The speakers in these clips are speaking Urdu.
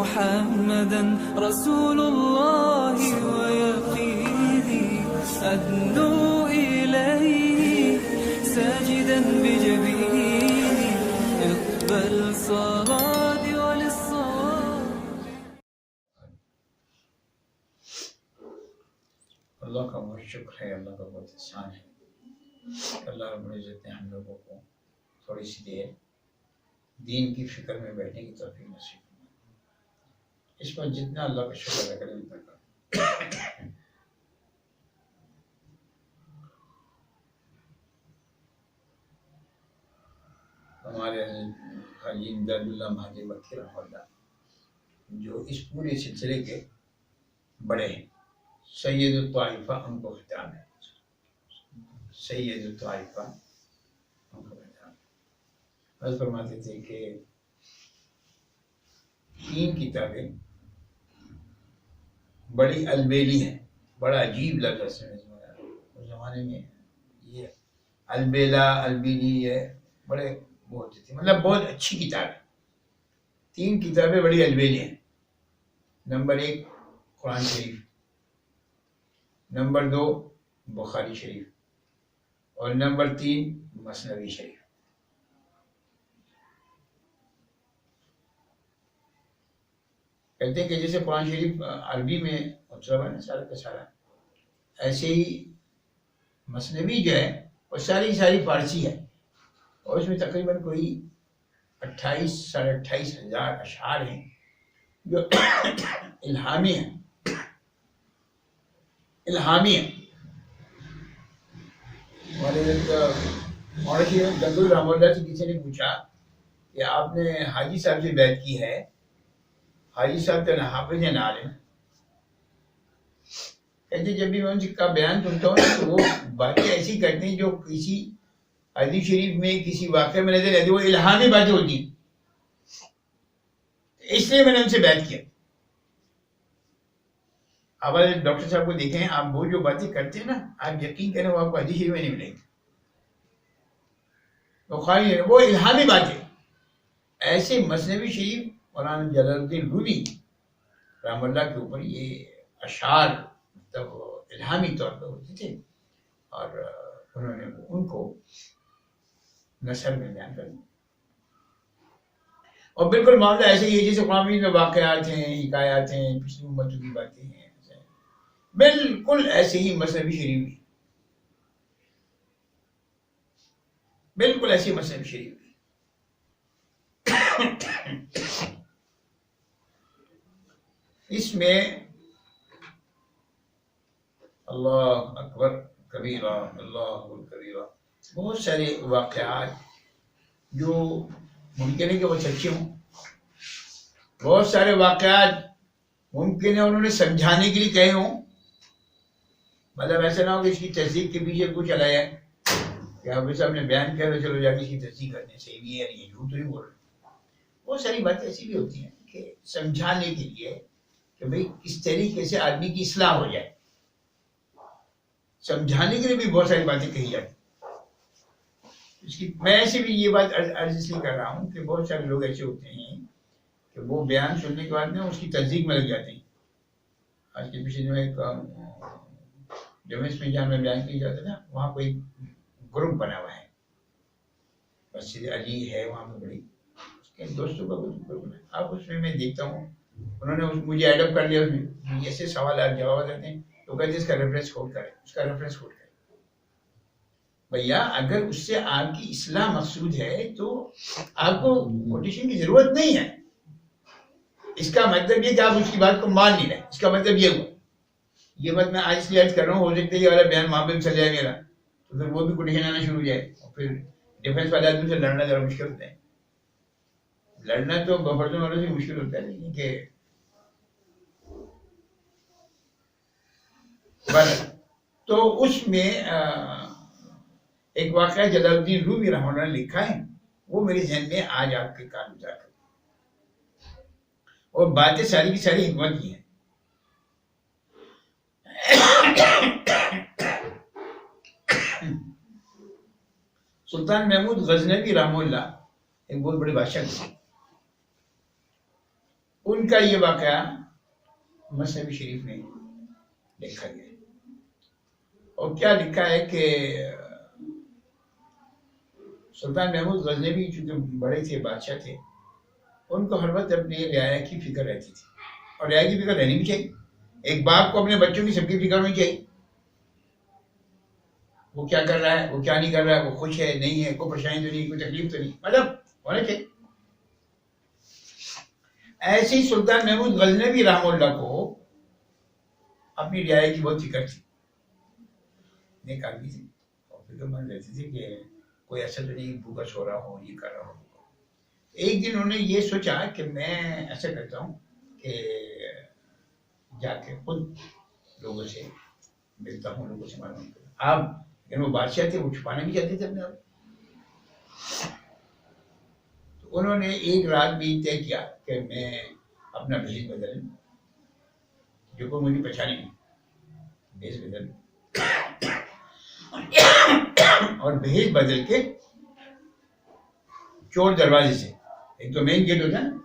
محمدا رسول الله ويقيني أدنو إليه ساجدا بجبيني اقبل صلاتي وللصواب. اللہ کا بہت شکر ہے، اللہ کا بہت احسان ہے. اللہ رب العزت نے ہم لوگوں کو تھوڑی سی دیر دین کی فکر میں بیٹھنے کی توفیق نصیب فرمائی. اس پر جتنا اللہ کا شکر ادا کریں اتنا کریں. ہمارے حاجی امداد اللہ مہاجر مکی رحمہ اللہ جو اس پورے سلسلے کے بڑے ہیں، سید الطائفہ ان کو خطاب ہے. سید الطائفہ ان کو خطاب بس فرماتے تھے کہ 3 کتابیں بڑی البیلی ہیں. بڑا عجیب لفظ ہے اس زمانے میں یہ البیلا البیلی ہے، بڑے بولتے تھے، مطلب بہت اچھی کتاب ہے. 3 کتابیں بڑی البیلی ہیں. نمبر 1 قرآن شریف، نمبر 2 بخاری شریف، اور نمبر 3 مثنوی شریف. کہتے ہیں کہ جیسے قرآن شریف عربی میں مطلب ہے نا سارا کا سارا، ایسے ہی مثنوی جو ہے وہ ساری فارسی ہے، اور اس میں تقریباً کوئی 28 ساڑھے 28 ہزار اشعار ہیں جو الہامی ہیں. مولوی گنگو رحمہ اللہ سے کسی نے پوچھا کہ آپ نے حاجی صاحب سے بیعت کی ہے، حاجی صاحب تو نہ حافظ ہیں نہ عالم. کہتے جب بھی میں ان کا بیان سنتا ہوں تو وہ باتیں ایسی کرتے ہیں جو کسی حدیث شریف میں کسی واقعے میں نظر آتی، وہ الہامی باتیں ہوتی ہیں. اس لیے میں نے ان سے بیعت کیا. آپ ڈاکٹر صاحب کو دیکھیں، آپ وہ جو باتیں کرتے ہیں نا، آپ یقین کریں وہ آپ کو حدیث شریف میں نہیں ملیں گے. وہ الہامی باتیں. ایسے مثنوی شریف مولانا جلال الدین رومی رحمہ اللہ کے اوپر یہ اشعار مطلب الہامی طور پر ہوتے تھے، اور انہوں نے ان کو نثر میں بیان کر دیا. اور بالکل معاملہ ایسے ہی ہے جیسے قرآن مجید میں واقعات ہیں، حکایات ہیں، پچھلی امتوں کی باتیں ہیں، بالکل ایسے ہی مثنوی شریف بھی، بالکل ایسے ہی مثنوی شریف بھی. اس میں اللہ اکبر کبیرہ، اللہ اکبر کبیرہ، بہت سارے واقعات جو ممکن ہے کہ وہ سچے ہوں، بہت سارے واقعات ممکن ہے انہوں نے سمجھانے کے لیے کہے ہوں. مطلب ایسا نہ ہو کہ اس کی تصدیق کے پیچھے کچھ چلا جائے کہ حافظ صاحب نے بیان کیا تو چلو جا کے اس کی تصدیق کرنے صحیح بھی ہے نہیں، جھوٹ نہیں بول رہے. بہت ساری باتیں ایسی بھی ہوتی ہیں کہ سمجھانے کے لیے کہ بھئی کس طریقے سے آدمی کی اصلاح ہو جائے، سمجھانے کے لیے بھی بہت ساری باتیں کہی جاتی. میں ایسے بھی یہ بات عرض اس لیے کر رہا ہوں کہ بہت سارے لوگ ایسے ہوتے ہیں کہ وہ بیان سننے کے بعد میں اس کی تصدیق میں لگ جاتے ہیں. آج کے پیچھے جو ایک جمعیت میں جہاں میں بیان کیا جاتا تھا، وہاں کوئی گروپ بنا ہوا ہے، مسجد علی ہے وہاں پہ بڑی، اس کے دوستوں کا کوئی گروپ ہے. اب اس میں دیکھتا ہوں انہوں نے مجھے ایڈ اپ کر لیا. اس میں ایسے سوالات جواب دیتے ہیں تو کہتے ہیں اس کا ریفرنس کوٹ کریں، اس کا ریفرنس کوٹ کریں. بھیا اگر اس سے آپ کی اصلاح مقصود ہے تو آپ کو کوٹیشن کی ضرورت نہیں ہے. اس کا مطلب یہ کہ آپ اس کی بات کو مان نہیں رہے، اس کا مطلب یہ ہوا. یہ بات میں آج اس لیے عرض کر رہا ہوں، ہو سکتا ہے یہ والا بیان وہاں پہ بھی چل جائے میرا تو پھر وہ بھی کوٹیشن آنا شروع ہو جائے، اور پھر ڈیفینس والے آدمی سے لڑنا ذرا مشکل ہوتا ہے. لڑنا تو بفرزوں والوں سے مشکل ہوتا ہے، لیکن کہ تو اس میں ایک واقعہ جلال الدین رومی رحمہ اللہ نے لکھا ہے، وہ میرے ذہن میں آج آپ کے کان گزار کر، اور باتیں ساری کی ساری حکمت کی ہیں. سلطان محمود غزنوی رحمہ اللہ ایک بہت بڑے بادشاہ تھے. ان کا یہ واقعہ مصنوی شریف میں لکھا گیا ہے. اور کیا لکھا ہے کہ سلطان محمود غزنوی چونکہ بڑے تھے، بادشاہ تھے، ان کو ہر وقت اپنے رعایا کی فکر رہتی تھی، اور رعایا کی فکر رہنی بھی چاہیے. ایک باپ کو اپنے بچوں کی سب کی فکر ہونی چاہیے، وہ کیا کر رہا ہے، وہ کیا نہیں کر رہا ہے، وہ خوش ہے نہیں ہے، کوئی پریشانی تو نہیں، کوئی تکلیف تو نہیں، مطلب ہونا چاہیے. ایسے ہی سلطان محمود غزنوی رحمہ اللہ کو اپنی رعایا کی بہت فکر تھی. نیک آدمی تھے اور فکر مند رہتے تھے کہ کوئی ایسا تو نہیں بھوکا سو رہا ہو، یہ کر رہا ہو. ایک دن انہوں نے یہ سوچا کہ میں ایسا کرتا ہوں کہ جا کے خود لوگوں سے ملتا ہوں، لوگوں سے معلوم کرتا ہوں. آپ وہ بادشاہ تھے، وہ چھپانا بھی چاہتے تھے اپنے آپ. تو انہوں نے ایک رات بھی طے کیا کہ میں اپنا بھیس بدل، جو کوئی مجھے پہچانے نہیں، بھیس بدل اور بھیس بدل کے چور دروازے سے، ایک تو مین گیٹ ہوتا ہے نا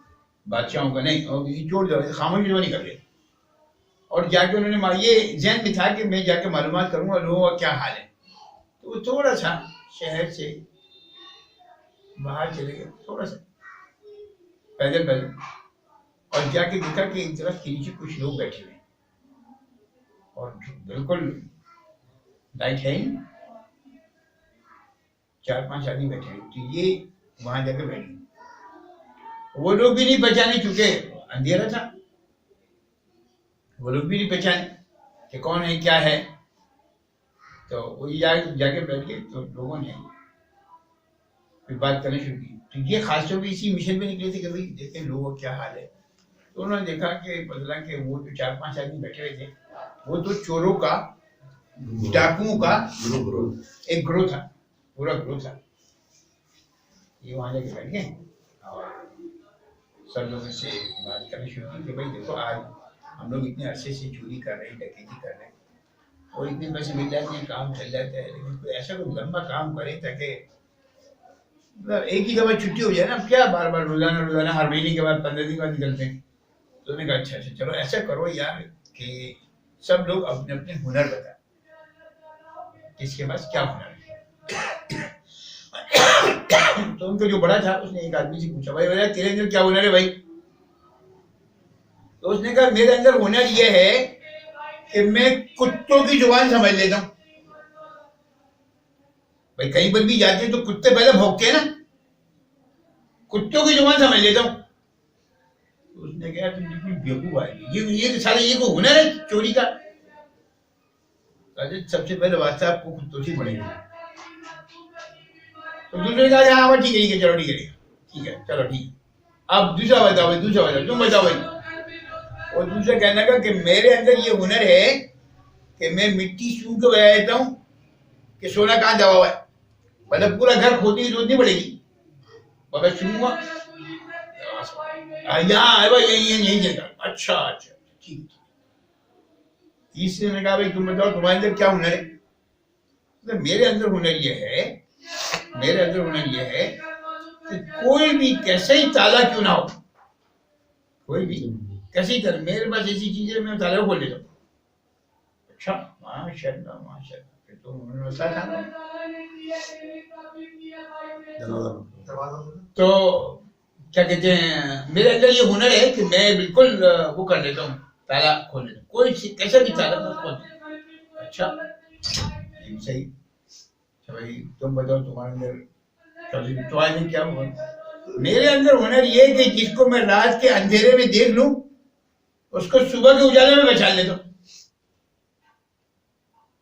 بادشاہوں کا، نہیں، اور کسی چور دروازے خاموشی جو نہیں کر رہے، اور جا کے انہوں نے یہ ذہن میں تھا کہ میں جا کے معلومات کروں گا لوگوں کا کیا حال ہے. تو وہ تھوڑا سا شہر سے باہر چلے گئے، تھوڑا سا پیدل پیدل، اور جا کے دیکھا کہ ایک طرف کے نیچے کچھ لوگ بیٹھے ہوئے اور بالکل لائٹ ہے ہی، 4-5 آدمی بیٹھے ہوئے. تو یہ وہاں جا کے بیٹھ گئے. وہ لوگ بھی نہیں پہچانے چونکہ اندھیرا تھا، وہ لوگ بھی نہیں پہچانے کہ کون ہے کیا ہے. تو وہی جا کے بیٹھ گئے. تو لوگوں نے پھر بات کرنا شروع کی. تو یہ خاص طور پہ اسی مشن پہ نکلے تھے کہ بھائی دیکھیں لوگوں کا کیا حال ہے. تو انہوں نے دیکھا کہ بدلا کہ وہ جو 4-5 آدمی بیٹھے ہوئے تھے وہ تو چوروں کا، ڈاکوؤں کا ایک گروہ تھا، پورا گروہ تھا. یہ وہاں جا کے بیٹھ گئے اور سب لوگوں سے بات کرنا شروع کی کہ بھائی دیکھو آج ہم لوگ اتنے عرصے سے چوری کر رہے ہیں، ڈکیتی کر رہے ہیں، اور اتنے پیسے مل جاتے ہیں، کام چل جاتا ہے، لیکن کوئی ایسا کوئی لمبا کام کرے تاکہ مطلب ایک ہی دفعہ چھٹی ہو جائے نا. کیا بار بار روزانہ ہر مہینے کے بعد 15 دن بعد نکلتے ہیں. تو انہوں نے کہا اچھا چلو ایسا کرو یار کہ سب لوگ اپنے اپنے ہنر بتائیں، کس کے پاس کیا ہنر ہے. تو ان کا جو بڑا تھا اس نے ایک آدمی سے پوچھا بھائی بھائی تیرے اندر کیا ہنر ہے بھائی؟ تو اس نے کہا میرے اندر ہنر یہ ہے کہ میں کتوں کی زبان سمجھ لیتا ہوں. بھائی کہیں پر بھی جاتے ہیں تو کتے پہلے بھونکتے ہیں نا، کتوں کی زبان سمجھ لیتا ہوں. تو اس نے کہا تم بالکل بیوقوف آدمی، یہ سارا یہ کوئی ہنر ہے چوری کا؟ سب سے پہلے واسطہ آپ کو کتوں سے پڑے گا. تو دوسرے نے کہا ہاں ٹھیک ہے چلو ٹھیک ہے چلو ٹھیک. اب دوسرا بتاؤ تم بتاؤ بھائی. اور دوسرا کہنے لگا کہ میرے اندر یہ ہنر ہے کہ میں مٹی سونگ کے بجا دیتا ہوں کہ سونا کہاں دبا ہوا ہے. مطلب پورا گھر کھودنے کی ضرورت نہیں پڑے گی، میں سنوں گا یہاں یہیں چل گا. اچھا ٹھیک. تیسرے نے کہا بھائی تم بتاؤ تمہارے اندر کیا ہنر ہے؟ میرے اندر ہنر یہ ہے کہ کوئی بھی کیسے ہی تالا کیوں نہ ہو، کوئی بھی کیسے ہی تالا، میرے پاس ایسی چیز ہے میں تالا کھول لیتا ہوں. اچھا ماشاء اللہ پھر تو انہوں نے بتایا تھا. تو کیا کہتے ہیں میرے اندر یہ ہنر ہے کہ میں بالکل وہ کر لیتا ہوں، تالا کھول لیتا ہوں، کوئی کیسا بھی تالا کھول لیتا ہوں. اچھا صحیح. بھائی تم بتاؤ تمہارے اندر کیا ہوا؟ میرے اندر ہنر یہ کہ جس کو میں رات کے اندھیرے میں دیکھ لوں اس کو صبح کے اجالے میں پہچان لیتا ہوں.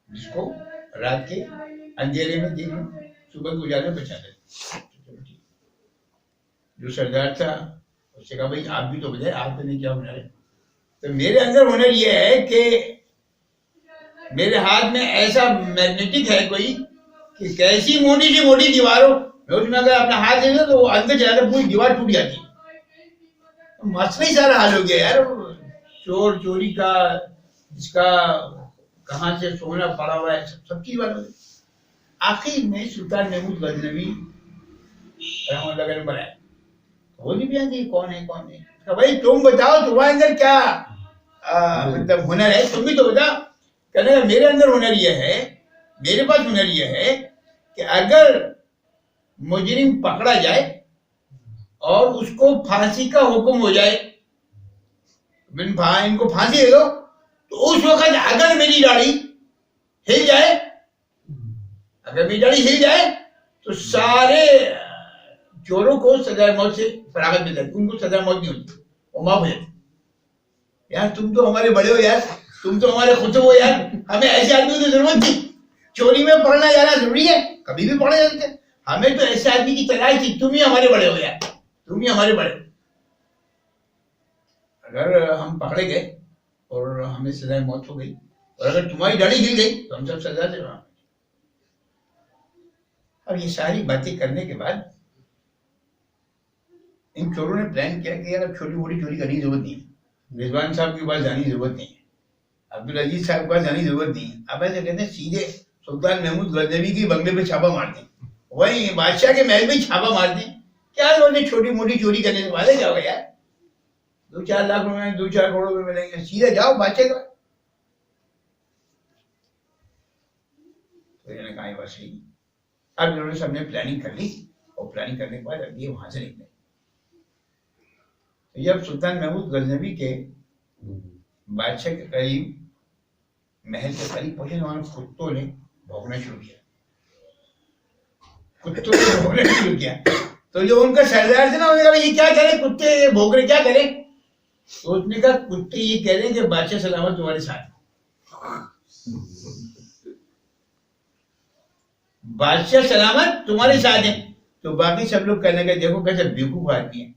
جس کو رات کے اندھیرے میں دیکھ لوں صبح کے اجالے میں پہچان لیتا ہوں. جو سردار تھا اس سے کہا بھائی آپ بھی تو بجائے، آپ نے کیا ہنر ہے؟ تو میرے اندر ہنر یہ ہے کہ میرے ہاتھ میں ایسا میگنیٹک ہے کوئی کہ کیسی موٹی سی موٹی دیوار ہو، میں اس میں اگر اپنا ہاتھ دے دوں تو وہ اندر چلا جاتا، پوری دیوار ٹوٹ جاتی. مسئلہ ہی سارا حل ہو گیا یار. چوری کا، جس کا کہاں سے سونا پڑا ہوا ہے، سب کی بات ہو گئی. آخر میں سلطان محمود غزنوی رحمۃ اللہ علیہ نے بنایا، وہ نہیں بیان دی کون ہے کون نہیں. کہ بھائی تم بتاؤ تمہارے اندر کیا مطلب ہنر ہے، تم بھی تو بتاؤ. کہنے لگا میرے اندر ہنر یہ ہے، میرے پاس ہنر یہ ہے کہ اگر مجرم پکڑا جائے اور اس کو پھانسی کا حکم ہو جائے، ان کو پھانسی دے دو، تو اس وقت اگر میری داڑھی ہل جائے، اگر میری داڑھی ہل جائے تو سارے چوروں کو سزائے موت سے فراغت مل جاتی، ان کو سزائے موت نہیں ہوتی، وہ معاف ہو جاتی. یار تم تو ہمارے بڑے ہو یار، تم تو ہمارے خطب ہو یار، ہمیں ایسے آدمی کی ضرورت تھی. چوری میں پڑھنا جانا ضروری ہے، کبھی بھی پڑھنا جاتے، ہمیں تو ایسے آدمی کی تلاش تھی. تم ہی ہمارے بڑے ہو یار، تم ہی ہمارے بڑے. اگر ہم پکڑے گئے اور ہمیں سزائے موت ہو گئی، اور اگر تمہاری داڑھی ہل گئی تو ہم سب سزا سے رہا. اب یہ ساری باتیں کرنے کے بعد ان چوروں نے پلان کیا کہ یار اب چھوٹی موٹی چوری کرنے کی ضرورت نہیں ہے، رضوان صاحب کے پاس جانے کی ضرورت نہیں ہے، عبدالعزیز صاحب کے پاس جانے کی ضرورت نہیں ہے. اب ایسے کہتے ہیں سیدھے سلطان محمود غزنوی کی بنگلے پہ چھاپا مار دیں، وہیں بادشاہ کے محل پہ چھاپا مار دیں. کیا ضرورت ہے چھوٹی موٹی چوری کرنے سے، والے جاؤ یار، 2-4 لاکھ روپے 2-4 کروڑ روپے ملیں گے، سیدھے جاؤ بادشاہ کا. تو انہوں نے کہا یہ بات صحیح. اب انہوں نے سب نے پلاننگ کر لی، اور پلاننگ کرنے کے بعد اب یہ وہاں سے نکلے. جب سلطان محمود غزنوی کے بادشاہ کے قریب محل کے قریب پہنچے تو وہاں کتوں نے بھونکنا شروع کیا، کتوں نے بھونکنا شروع کیا. تو جو ان کا سردار تھا نا، انہوں نے کہا یہ کیا کرے، کتے بھونک رہے، کیا کرے؟ تو اس نے کہا کتے یہ کہہ رہے ہیں کہ بادشاہ سلامت تمہارے ساتھ، بادشاہ سلامت تمہارے ساتھ ہیں. تو باقی سب لوگ کہنے لگے دیکھو کیسے بیوقوف آدمی ہے،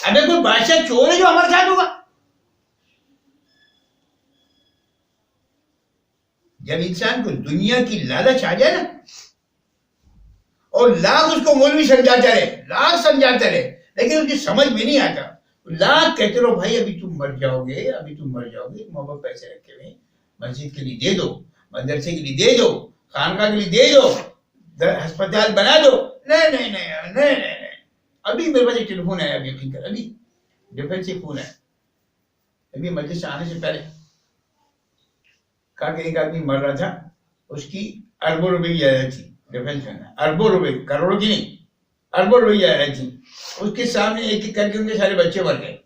اگر کوئی بادشاہ چور ہے جو ہمارے ساتھ ہوگا. جب انسان کو دنیا کی لالچ آ جائے نا، اور لاکھ اس کو مولوی سمجھاتا رہے، لاکھ سمجھاتا رہے، لیکن اس کی سمجھ میں نہیں آتا، لاکھ کہتے رہو بھائی ابھی تم مر جاؤ گے، ابھی تم مر جاؤ گے، ماں باپ پیسے رکھے ہوئے مسجد کے لیے دے دو، مدرسے کے لیے دے دو، خانقاہ کے لیے دے دو، ہسپتال بنا دو. نہیں نہیں نہیں نہیں نہیں، ابھی میرے پاس ایک ٹیلیفون ہے، ابھی یقین کر، ابھی ڈیفینس سے فون ہے، ابھی مسجد سے آنے سے پہلے کہا کہ ایک آدمی مر رہا تھا، اس کی اربوں روپے کی جائیداد تھی، ڈیفینس میں اربوں روپے، کروڑوں کی نہیں، اربوں روپے کی جائیداد تھی. اس کے سامنے ایک ایک کر کے ان کے سارے بچے مر گئے،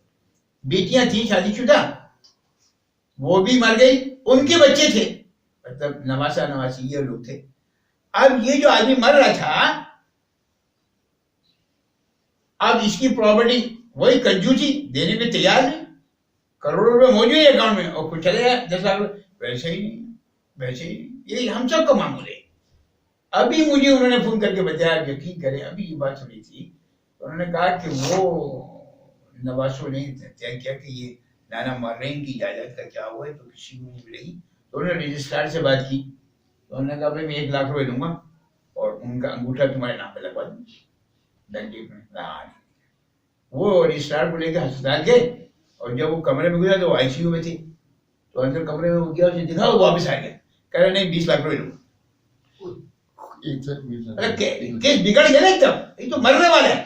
بیٹیاں تھیں شادی شدہ وہ بھی مر گئی، ان کے بچے تھے، مطلب نواسا نواسی یہ لوگ تھے. اب یہ جو آدمی مر رہا تھا، اب اس کی پراپرٹی وہی کنجوسی دینے میں تیار نہیں، کروڑوں روپے موجود ہے اکاؤنٹ میں، اور کچھ چلے گا 10 لاکھ، ویسے ہی نہیں، ویسے ہی یہ ہم سب کا معمول ہے. ابھی مجھے انہوں نے فون کر کے بتایا، یقین کریں ابھی یہ بات سنی تھی، انہوں نے کہا کہ وہ نواسوں نے طے کیا کہ یہ نانا مر رہے ہیں، ان کی جائیداد کا کیا ہوا ہے تو کسی کو نہیں ملے گی. تو انہوں نے رجسٹرار سے بات کی، تو انہوں نے کہا بھائی میں 1 لاکھ روپے دوں گا اور ان کا انگوٹھا تمہارے نام پہ لگوا دوں ڈنڈی میں. وہ رجسٹرار کو لے کے ہسپتال گئے، اور جب وہ کمرے میں گیا تو وہ آئی سی یو میں تھی، تو اندر کمرے میں وہ گیا، اسے دکھا، وہ واپس آ گیا، کہہ رہے نہیں 20 لاکھ روپے دوں. کیس بگڑ گیا نا ایک دم، یہ تو مرنے والا ہے،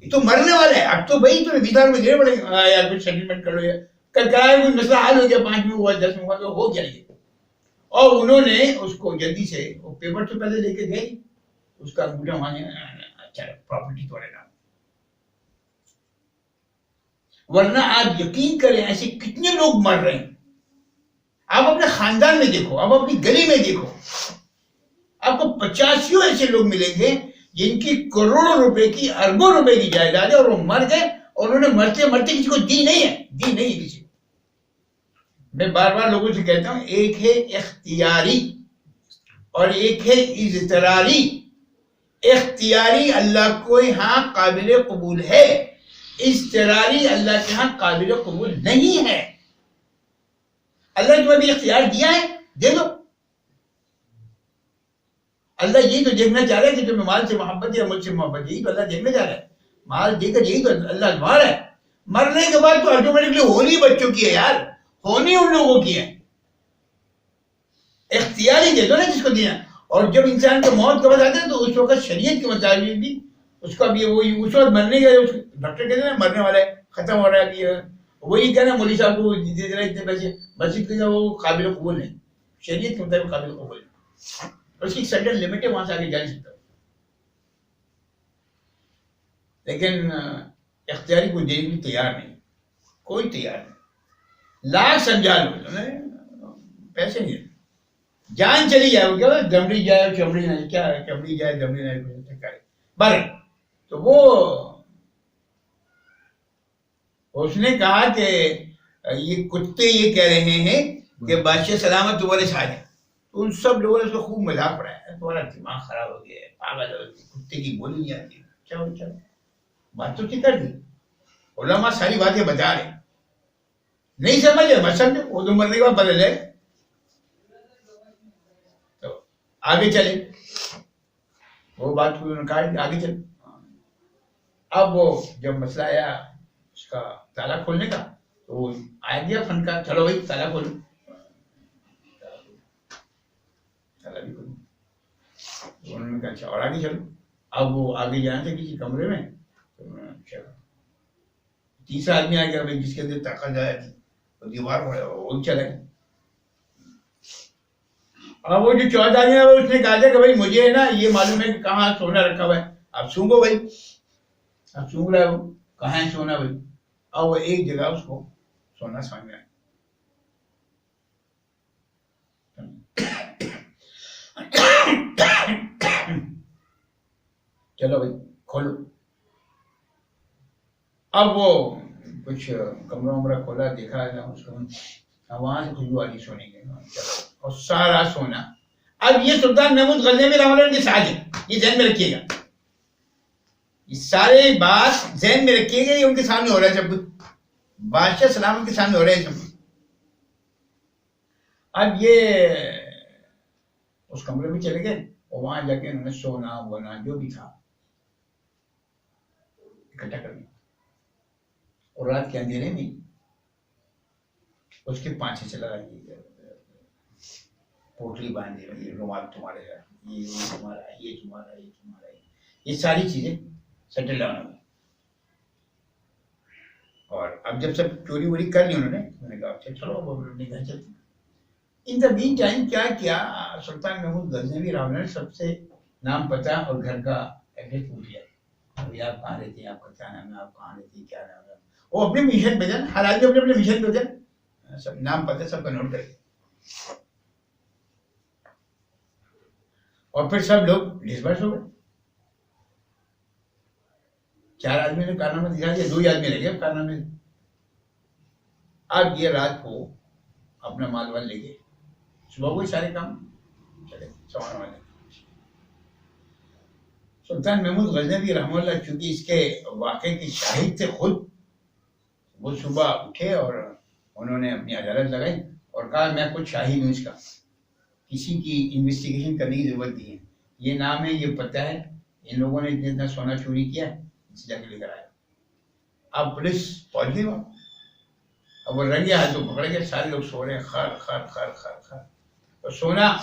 یہ تو مرنے والا ہے. اب تو بھائی تو 20 لاکھ روپے دینے پڑیں گے، یار کچھ سیٹلمنٹ کر لو، یار کل کرائے کوئی مسئلہ حل ہو گیا، 5 میں ہوا 10 میں ہوا تو ہو گیا نہیں. اور انہوں نے اس کو جلدی سے وہ پیپر تو پہلے لے کے گئے، اس کا انگوٹھا مانے، اچھا پراپرٹی تھوڑے نام. ورنہ آپ یقین کریں ایسے کتنے لوگ مر رہے ہیں. آپ اپنے خاندان میں دیکھو، آپ اپنی گلی میں دیکھو، آپ کو 85 ایسے لوگ ملیں گے جن کی کروڑوں روپے کی، اربوں روپے کی جائیداد ہے، اور وہ مر گئے اور انہوں نے مرتے مرتے کسی کو دی نہیں ہے، دی نہیں ہے کسی کو. میں بار بار لوگوں سے کہتا ہوں، ایک ہے اختیاری اور ایک ہے اضطراری. اختیاری اللہ کو یہاں قابل قبول ہے، اضطراری اللہ کے ہاں قابل قبول نہیں ہے. اللہ نے تمہیں بھی اختیار دیا ہے، دے دو. اللہ یہی تو دیکھنا چاہ رہا ہے کہ تمہیں مال سے محبت یا مجھ سے محبت، یہی تو اللہ دیکھنا چاہ رہا ہے. مال دے کر یہی تو اللہ دوار ہے. مرنے کے بعد تو آٹومیٹکلی ہونی بچوں کی ہے یار، ہونی ان لوگوں کی ہے. اختیاری دے دو نا جس کو دینا. اور جب انسان کو موت کا وقت آتا ہے تو اس وقت شریعت کے مطابق بھی اس کا بھی وہی اس وقت مرنے کا ڈاکٹر کہتے ہیں مرنے والا ہے، ختم ہو رہا ہے ابھی. وہی کہنا مولوی صاحب کو دے دے رہے اتنے پیسے, مسجد کے وہ قابل قبول نہیں, شریعت کے مطابق قابل قبول نہیں, اور اس کی سرٹن لمٹ ہے, وہاں سے آگے جا نہیں سکتا. لیکن اختیاری کوئی دینے کے لیے تیار نہیں, کوئی تیار نہیں. لاکھ سمجھا لو, پیسے نہیں, جان چلی جائے, وہ کیا دمڑی جائے چمڑی نہ, کیا ہے چمڑی جائے دمڑی نہ کرے بر. تو وہ اس نے کہا کہ یہ کتے یہ کہہ رہے ہیں کہ بادشاہ سلامت تمہارے ساتھ ہے. تو ان سب لوگوں نے اس کو خوب مذاق اڑایا, تمہارا دماغ خراب ہو گیا ہے, پاگل ہو گیا, کتے کی بولی نہیں آتی. چلو چلو بات تو ٹھیک کر دی, علماء ساری باتیں بتا رہے, نہیں سمجھے مت سمجھو, وہ تو مرنے کے بعد بدل جائے. تو آگے چلے, وہ بات کو انہوں نے کہا آگے چلے. اب وہ جب مسئلہ آیا اس کا تالا کھولنے کا, تو وہ آیا گیا فن کا, چلو بھائی تالا کھولو, تالا بھی کھولو. انہوں نے کہا اچھا اور آگے چلو. اب وہ آگے جانا تھا کسی کمرے میں, تو چلو تیسرا آدمی آ گیا بھائی جس کے اندر طاقت زیادہ تھی, تو دیوار وہ چلا گیا. اب وہ جو چوتھا آدمی ہے اس نے کہا تھا کہ بھائی مجھے نا یہ معلوم ہے کہ کہاں سونا رکھا ہوا ہے, آپ سونگو بھائی, آپ سونگ رہے ہو کہاں ہے سونا بھائی. اب وہ ایک جگہ اس کو سونا سمجھ میں آیا. چلو بھائی کھولو. اب وہ کچھ کمرہ ومرہ کھولا, دیکھا اس کو, وہاں سے خوشبو آ رہی سونے کی, اور سارا سونا. اب یہ سلطان محمود غزنوی رحمۃ اللہ کے ساتھ ہے, یہ ذہن میں رکھیے گا, یہ سارے بات ذہن میں رکھیے گا, یہ ان کے سامنے ہو رہا ہے سب کچھ, بادشاہ سلامت کے سامنے ہو رہا ہے سب کچھ. اب یہ اس کمرے میں چلے گئے, اور وہاں جا کے انہوں نے سونا وونا جو بھی تھا اکٹھا کر دیا, اور رات کے اندھیرے میں اس کے پانچے چلا رہا ہے, پوٹلی باندھے رہی, رومال تمہارے ہے, یہ تمہارا ہے, یہ تمہارا ہے, یہ تمہارا ہے, یہ ساری چیزیں سیٹل ڈاؤن ہو گئی. اور اب جب سب چوری ووری کر لی انہوں نے کہا اچھا چلو اب اپنے گھر چلتے ہیں. ان دا مین ٹائم کیا کیا, سلطان محمود غزنوی رحمۃ اللہ نے سب سے نام پتہ اور گھر کا ایڈریس پوچھ لیا, ابھی آپ کہاں رہتے ہیں, آپ کا کیا نام ہے, آپ کہاں رہتے ہیں, کیا نام ہے. وہ اپنے مشن پہ جان, ہر آدمی اپنے اپنے مشن پہ جان, سب نام پتہ سب کا نوٹ کر کے, اور پھر سب لوگ ڈسبرس ہو گئے. 4 آدمی نے کارنامہ دکھا دیا, 2 ہی آدمی رہ گئے کارنامے. اب یہ رات کو اپنا مال وال لے گئے, صبح کو سارے کام چلے سامان والے. سلطان محمود غزنوی رحمہ اللہ چونکہ اس کے واقعے کے شاہد تھے خود, وہ صبح اٹھے اور انہوں نے اپنی عدالت لگائی اور کہا میں کچھ شاہد ہوں اس کا, کسی کی انویسٹیگیشن کرنے کی ضرورت نہیں ہے, یہ نام ہے, یہ پتہ ہے, ان لوگوں نے اتنا سونا چوری کیا, اس جا کے لے کر آیا. اب پولیس پہنچ گئی وہاں, اب وہ رنگے ہاتھوں پکڑ گئے, سارے لوگ سو رہے ہیں, خر خر خر خر خر, اور سونا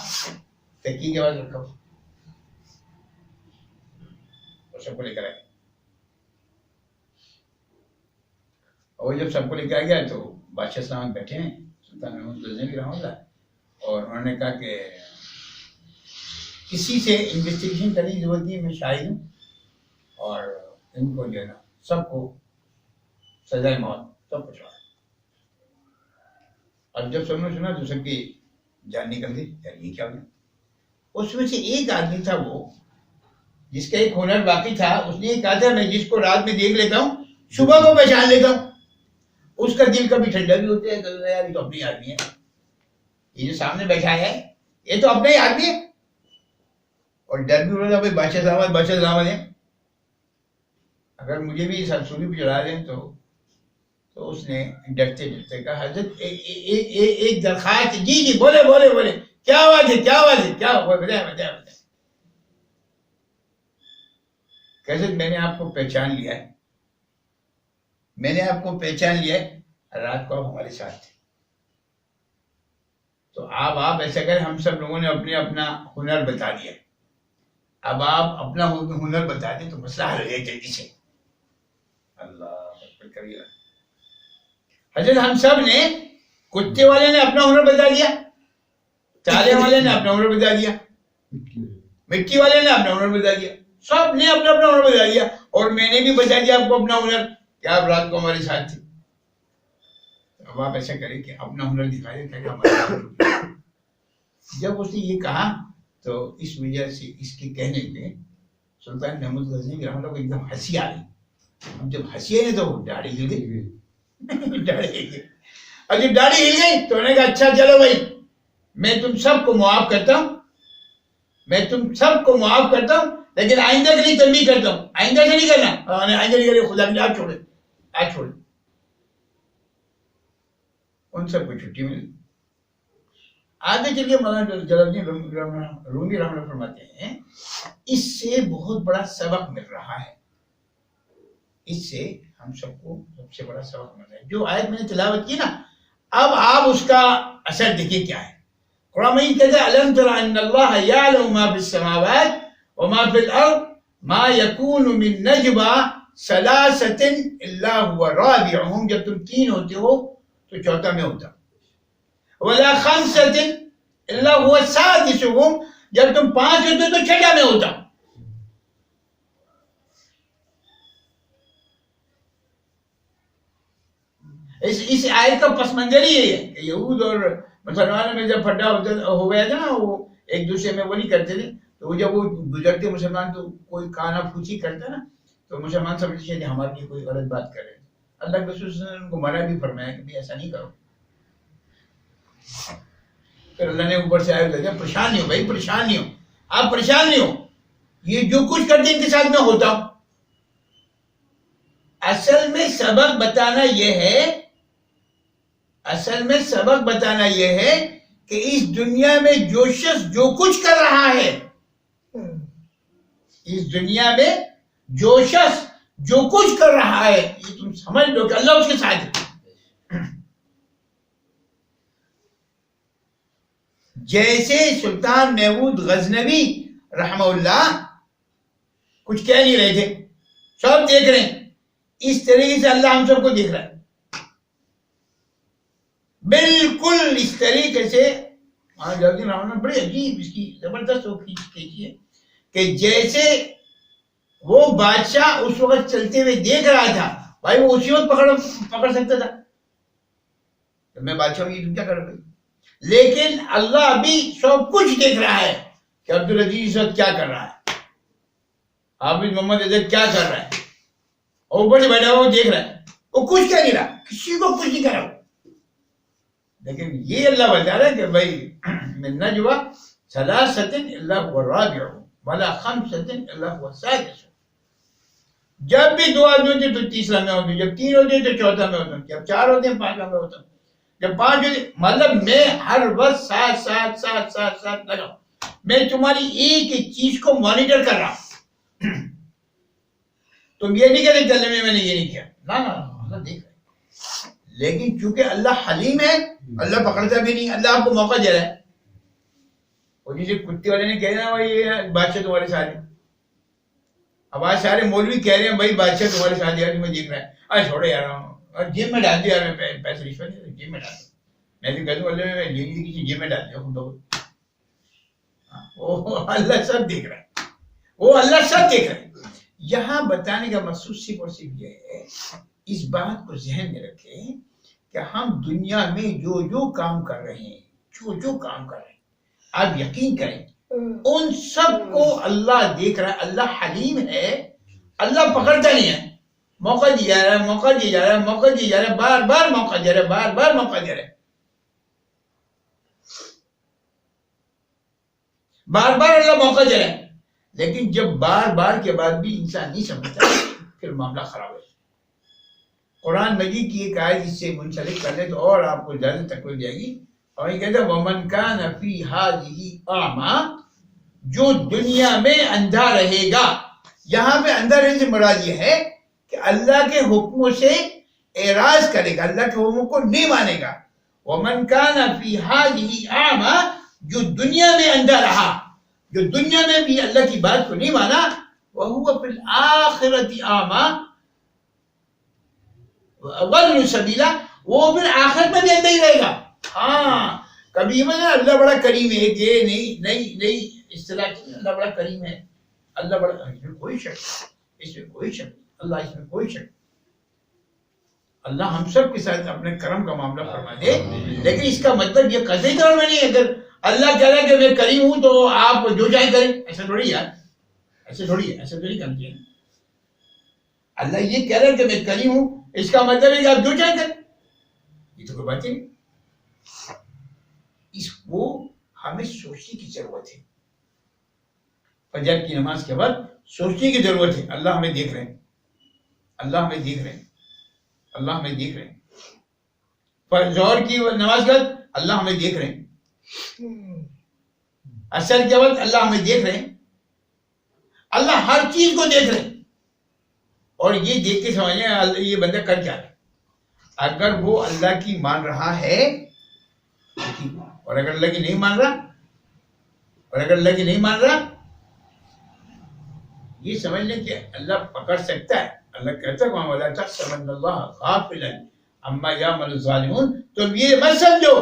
تکی کے بعد رکھا ہوا, اور سب کو لے کر آئے. اور جب سب کو لے کے آ گیا تو بادشاہ سلامت بیٹھے ہیں سلطان محمود غزنوی رحمہ اللہ, اور انہوں نے کہا کہ کسی سے انویسٹیگیشن کرنے کی ضرورت نہیں, میں شاہد ہوں, اور ان کو جو ہے نا سب کو سزائے موت سب کو چھوڑا. اب جب سب نے سنا تو سب کی جان نکل گئی, یار یہ کیا ہو. اس میں سے ایک آدمی تھا وہ جس کا ایک ہنر باقی تھا, اس نے یہ کہا تھا میں جس کو رات میں دیکھ لیتا ہوں صبح کو پہچان لیتا ہوں. اس کا دل کبھی ٹھنڈا بھی ہوتا ہے, کہ یار یہ تو اپنی آدمی ہے, یہ جو سامنے بیٹھا ہے یہ تو اپنا ہی آدمی ہے, اور ڈر بھی ہوتا ہے بادشاہ سلامت ہے, اگر مجھے بھی سولی پہ چڑھا دیں تو اس نے ڈرتے ڈرتے کہا حضرت ایک درخواست. جی جی بولے بولے بولے, کیا بات ہے کیا بات ہے, کیا بتایا. حضرت میں نے آپ کو پہچان لیا ہے, میں نے آپ کو پہچان لیا ہے, رات کو آپ ہمارے ساتھ تھے, تو آپ ایسا کریں, ہم سب لوگوں نے اپنا ہنر بتا دیا, اب آپ اپنا ہنر بتا دیں تو مسئلہ حل ہو جائے جلدی سے. اللہ کریے. حضرت ہم سب نے، کتے والے نے اپنا ہنر بتا دیا، تالے والے نے اپنا ہنر بتا دیا، مٹی والے نے اپنا ہنر بتا دیا، سب نے اپنا اپنا ہنر بتا دیا، اور میں نے بھی بتا دیا آپ کو اپنا ہنر کہ آپ رات کو ہمارے ساتھ تھے. اب آپ ایسا کریں کہ اپنا ہنر دکھائیں تاکہ ہمارے جب اس نے یہ کہا تو اس وجہ سے اس کے کہنے پہ سلطان محمود غزنوی رحمۃ اللہ کو ایک دم ہنسی آ گئی. ہم جب ہنسی آئی تو داڑھی ہل گئی، داڑھی ہل گئی. اور جب داڑھی ہل گئی تو انہوں نے کہا اچھا چلو بھائی میں تم سب کو معاف کرتا ہوں، میں تم سب کو معاف کرتا ہوں، لیکن آئندہ کے لیے تنبیہ کرتا ہوں، آئندہ سے نہیں کرنا، آئندہ نہیں کرے، خدا کے آپ چھوڑے، آج چھوڑے. ان سب کو چھٹی ملی. آگے چلیے مولانا جلال الدین رومی رحمۃ اللہ فرماتے ہیں اس سے بہت بڑا سبق مل رہا ہے، اس سے ہم سب کو سب سے بڑا سبق مل رہا ہے. جو آیت میں نے تلاوت کی نا، اب آپ اس کا اثر دیکھیے کیا ہے. قرآن مجید کہتا ہے الم تر ان اللہ یعلم ما فی السماوات وما فی الارض ما یکون من نجوى ثلاثۃ الا هو رابعهم، جب تم تین ہوتے ہو تو چوتھا میں ہوتا، ولا خمسۃ الا هو سادسهم، جب تم پانچ ہوتے تو چھٹا میں ہوتا. اس آیت کا پس منظر ہی یہ ہے کہ یہود اور مسلمانوں میں جب پھڈا ہو گیا تھا نا، وہ ایک دوسرے میں وہ نہیں کرتے تھے، تو جب وہ گزرتے مسلمان تو کوئی کانا پھوچی کرتا نا تو مسلمان سمجھتے ہیں کہ ہمارے لیے کوئی غلط بات کر رہے ہیں. اللہ کے رسول صلی اللہ علیہ وسلم نے ان کو منع بھی فرمایا کہ ایسا نہیں کرو. پھر اللہ نے اوپر سے آئے لگا پریشان نہیں ہو بھائی، پریشان نہیں ہو، آپ پریشان نہیں ہو، یہ جو کچھ کرتے ان کے ساتھ میں ہوتا ہوں. اصل میں سبق بتانا یہ ہے، اصل میں سبق بتانا یہ ہے کہ اس دنیا میں جو شخص جو کچھ کر رہا ہے، اس دنیا میں جو شخص جو کچھ کر رہا ہے، یہ تم سمجھ لو کہ اللہ اس کے ساتھ ہے. جیسے سلطان محمود غزنوی رحمہ اللہ کچھ کہہ نہیں رہے تھے، سب دیکھ رہے ہیں، اس طریقے سے اللہ ہم سب کو دیکھ رہا ہے. بالکل اس طریقے سے بڑی عجیب اس کی زبردست کھینچی ہے کہ جیسے وہ بادشاہ اس وقت چلتے ہوئے دیکھ رہا تھا، بھائی وہ اسی وقت پکڑ سکتا تھا، میں بادشاہ ہوں یہ کیا کر رہا، لیکن اللہ ابھی سب کچھ دیکھ رہا ہے کہ عبدالعزیز وقت کیا کر رہا ہے، حافظ محمد اظہر کیا کر رہا ہے، اور اوپر سے بیٹھا ہوا وہ دیکھ رہا ہے، وہ کچھ کیا نہیں رہا، کسی کو کچھ نہیں کر رہا. لیکن یہ اللہ بتا رہا ہے کہ بھائی من نجوى ثلاثۃ الا هو رابعهم ولا خمسۃ الا هو سادسهم، جب بھی دو آدمی ہوتے تو تیسرا میں ہوتے، جب تین ہوتے تو چوتھا میں ہوتا، جب چار ہوتے ہیں پانچواں میں ہوتا، جب پانچ ہوتے، مطلب میں ہر وقت ساتھ ساتھ ساتھ ساتھ ساتھ لگا ہوں، میں تمہاری ایک ایک چیز کو مانیٹر کر رہا ہوں. تم یہ نہیں کہتے چلنے میں نے یہ نہیں کیا، نا اللہ دیکھ رہا ہے. لیکن چونکہ اللہ حلیم ہے، اللہ پکڑتا بھی نہیں، اللہ آپ کو موقع دے رہا ہے. اور جسے کتے والے نے کہہ رہے ہیں یہ بادشاہ تمہارے ساتھ ہے، اب آج سارے مولوی کہہ رہے ہیں بھائی بادشاہ تمہارے ساتھ ہے، تمہیں دیکھ رہا ہے، آج چھوڑے یار، اور جیب میں ڈال دیا یار، میں پیسے رشوت جیب میں ڈال دیا، میں بھی کہہ دوں اللہ میں کسی جیب میں ڈال دیا خود بخود. وہ اللہ سب دیکھ رہا ہے، وہ اللہ سب دیکھ رہا ہے. یہاں بتانے کا مقصود صرف اور صرف یہ ہے، اس بات کو ذہن میں رکھیں کہ ہم دنیا میں جو جو کام کر رہے ہیں، جو جو کام کر رہے ہیں، آپ یقین کریں ان سب کو اللہ دیکھ رہا ہے. اللہ حلیم ہے، اللہ پکڑتا نہیں ہے، موقع دیا جا رہا ہے، موقع دیا جا رہا ہے، موقع دیا جا رہا ہے، بار بار موقع دے رہا ہے، بار بار موقع دے رہا ہے، بار بار اللہ موقع دے رہا ہے. لیکن جب بار بار کے بعد بھی انسان نہیں سمجھتا پھر معاملہ خراب ہے. قرآن مجید کی ایک آیت اس سے منسلک کر لیں تو اور آپ کو زیادہ تکلیف جائے گی، اور یہ کہتا ہے وَمَنْ كَانَ فِي هَذِهِ أَعْمَى، جو دنیا میں اندھا رہے گا. یہاں پہ اندھا رہنے سے مراد یہ ہے کہ اللہ کے حکموں سے اعراض کرے گا، اللہ کے حکموں کو نہیں مانے گا. وَمَنْ كَانَ فِي هَذِهِ أَعْمَى، جو دنیا میں اندھا رہا، جو دنیا میں بھی اللہ کی بات کو نہیں مانا، وَهُوَ فِي الْآخِرَةِ أَعْمَى وَأَضَلُّ سَبِيلًا، وہ پھر آخرت میں بھی اندر ہی رہے گا. ہاں کبھی میں اللہ بڑا کریم ہے کہ نہیں اصطلاح اللہ بڑا کریم ہے, اللہ بڑا, اس میں کوئی شک, اس میں کوئی شک, اللہ اس میں کوئی شک. اللہ ہم سب کے ساتھ اپنے کرم کا معاملہ فرما دے, لیکن اس کا مطلب یہ قطعی طور میں نہیں ہے اگر اللہ کہہ رہا ہے کہ میں کریم ہوں تو آپ جو چاہیں کریں, ایسا تھوڑی یار, ایسے تھوڑی ہے, ایسا تھوڑی کرتی ہے. اللہ یہ کہہ رہا ہے کہ میں کریم ہوں, اس کا مطلب ہے کہ آپ جو چاہیں کریں, یہ تو کوئی بات ہی نہیں. اس کو ہمیں سوچنے کی ضرورت ہے. فجر کی نماز کے بعد سوچنے کی ضرورت ہے. اللہ ہمیں دیکھ رہے ہیں, اللہ ہمیں دیکھ رہے ہیں, اللہ ہمیں دیکھ رہے ہیں. پر ظہر کی نماز کے بعد اللہ ہمیں دیکھ رہے ہیں, عصر کے وقت اللہ ہمیں دیکھ رہے ہیں. اللہ ہر چیز کو دیکھ رہے ہیں, اور یہ دیکھ کے سمجھیں یہ بندہ کر کیا رہا ہے. اگر وہ اللہ کی مان رہا ہے اور اگر اللہ کی نہیں مان رہا, اور اگر اللہ کی نہیں مان رہا, یہ سمجھ لیں کہ اللہ پکڑ سکتا ہے. اللہ کہتا ہے وَلَا تَحْسَبَنَّ اللَّهَ غَافِلًا عَمَّا يَعْمَلُ الظَّالِمُونَ, تم یہ مت سمجھو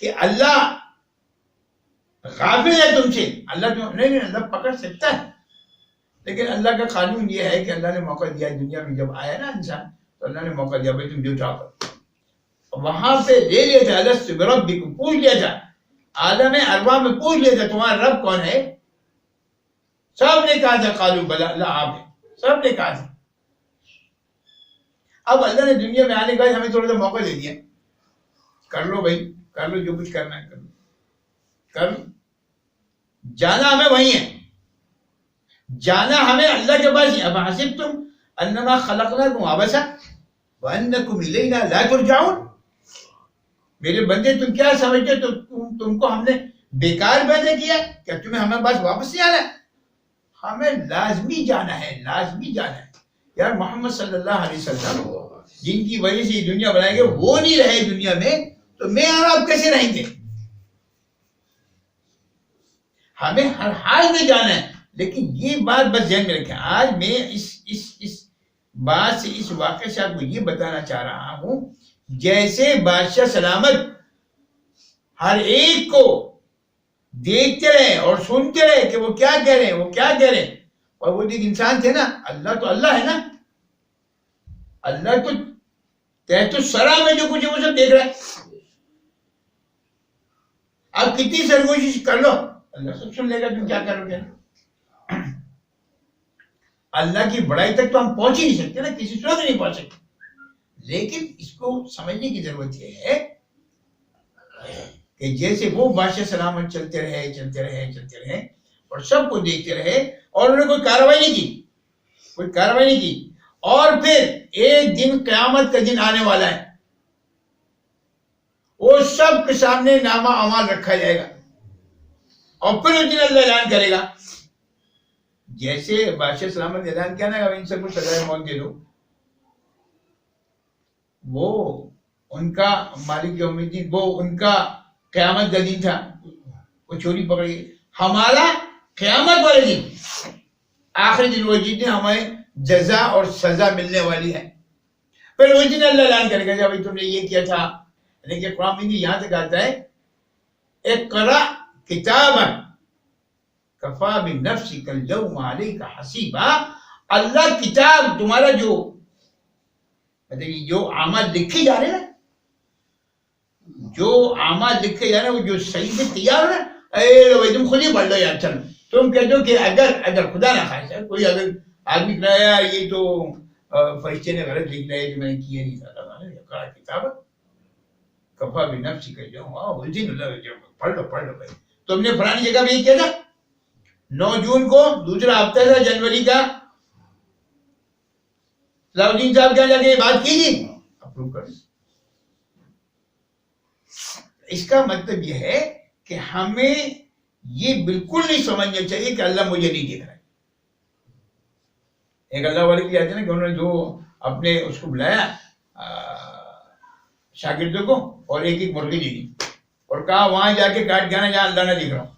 کہ اللہ غافل ہے تم سے. اللہ نہیں, اللہ پکڑ سکتا ہے, لیکن اللہ کا قانون یہ ہے کہ اللہ نے موقع دیا دنیا میں جب آیا نا انسان, تو اللہ نے موقع دیا بھائی تم جو چاہو کرو. وہاں پہ لے لیا تھا الست بربکم, پوچھ لیا تھا عالم ارواح میں, پوچھ لیا تھا تمہارا رب کون ہے. سب نے کہا تھا قالوا بلا, اللہ آپ ہے, سب نے کہا تھا. اب اللہ نے دنیا میں آنے کے بعد ہمیں تھوڑا سا موقع دے دیا, کر لو بھائی, کر لو جو کچھ کرنا ہے, کر لو, کر لو. جانا ہمیں وہی ہے, جانا ہمیں اللہ کے پاس ہی. اب حسبتم انما خلقناکم عبثا وانکم الینا لا ترجعون. میرے بندے تم کیا سمجھتے تم کو ہم نے بیکار پیدا کیا, کیا تمہیں ہمیں پاس واپس نہیں آنا؟ ہمیں لازمی جانا ہے, لازمی جانا ہے. یار محمد صلی اللہ علیہ وسلم جن کی وجہ سے یہ دنیا بنائے گے وہ نہیں رہے دنیا میں, تو میں اور آپ کیسے رہیں گے؟ ہمیں ہر حال میں جانا ہے. لیکن یہ بات بس ذہن میں رکھیں, آج میں اس بات سے, اس واقعے سے آپ کو یہ بتانا چاہ رہا ہوں, جیسے بادشاہ سلامت ہر ایک کو دیکھتے رہے اور سنتے رہے کہ وہ کیا کہہ رہے ہیں, وہ کیا کہہ رہے ہیں. اور وہ ایک انسان تھے نا, اللہ تو اللہ ہے نا, اللہ تو تحت الثری میں جو کچھ ہے وہ سب دیکھ رہا ہے. آپ کتنی سرگوشی کر لو, اللہ سب سن لے گا تم کیا کرو گے. اللہ کی بڑائی تک تو ہم پہنچ ہی نہیں سکتے نا, کسی صورت نہیں پہنچ سکتے. لیکن اس کو سمجھنے کی ضرورت یہ ہے کہ جیسے وہ بادشاہ سلامت چلتے رہے اور سب کو دیکھتے رہے, اور انہوں نے کوئی کارروائی نہیں کی, اور پھر ایک دن قیامت کا دن آنے والا ہے, وہ سب کے سامنے نامہ اعمال رکھا جائے گا, اور پھر اس دن اللہ اعلان کرے گا, جیسے بادشاہ سلامت نے اعلان کیا نا ان سب کو سزائے موت دے دو. وہ ان کا مالک یوم الدین, وہ ان کا قیامت کا دن تھا, وہ چوری پکڑی. ہمارا قیامت والے دن, آخری دن, وہ جس دن ہمیں جزا اور سزا ملنے والی ہے, پھر اس دن اللہ اعلان کرے گا کہ بھائی تم نے یہ کیا تھا. یعنی کہ قرآن میں یہاں تک آتا ہے اقرأ کتابک کفا بنفسک اليوم علیک حسیبا. اللہ کتاب تمہارا جو مطلب جو اعمال لکھے جا رہے ہیں, جو اعمال لکھے جا رہے ہیں, وہ جو صحیح سے تیار ہے, اے بھائی تم خود ہی پڑھ لو یار. چل تم کہتے ہو کہ اگر خدا نہ خواستہ کوئی اگر آدمی کہا یار یہ تو فرشتے نے غلط لکھ رہے جو میں نے کیا نہیں تھا, کتاب کفا بنفسک اليوم, پڑھ لو بھائی. تم نے فلانی جگہ پہ یہ کیا تھا 9 جون کو, دوسرا ہفتہ تھا جنوری کا, صلاح صاحب کیا جا کے یہ بات کی جی, اپروو کر. اس کا مطلب یہ ہے کہ ہمیں یہ بالکل نہیں سمجھنا چاہیے کہ اللہ مجھے نہیں دیکھ رہا ہے. ایک اللہ والے کی آتے ہیں کہ انہوں نے جو اپنے اس کو بلایا شاگردوں کو, اور ایک مرغی دے دی, اور کہا وہاں جا کے کاٹ گانا جہاں اللہ نہ دیکھ رہا ہوں.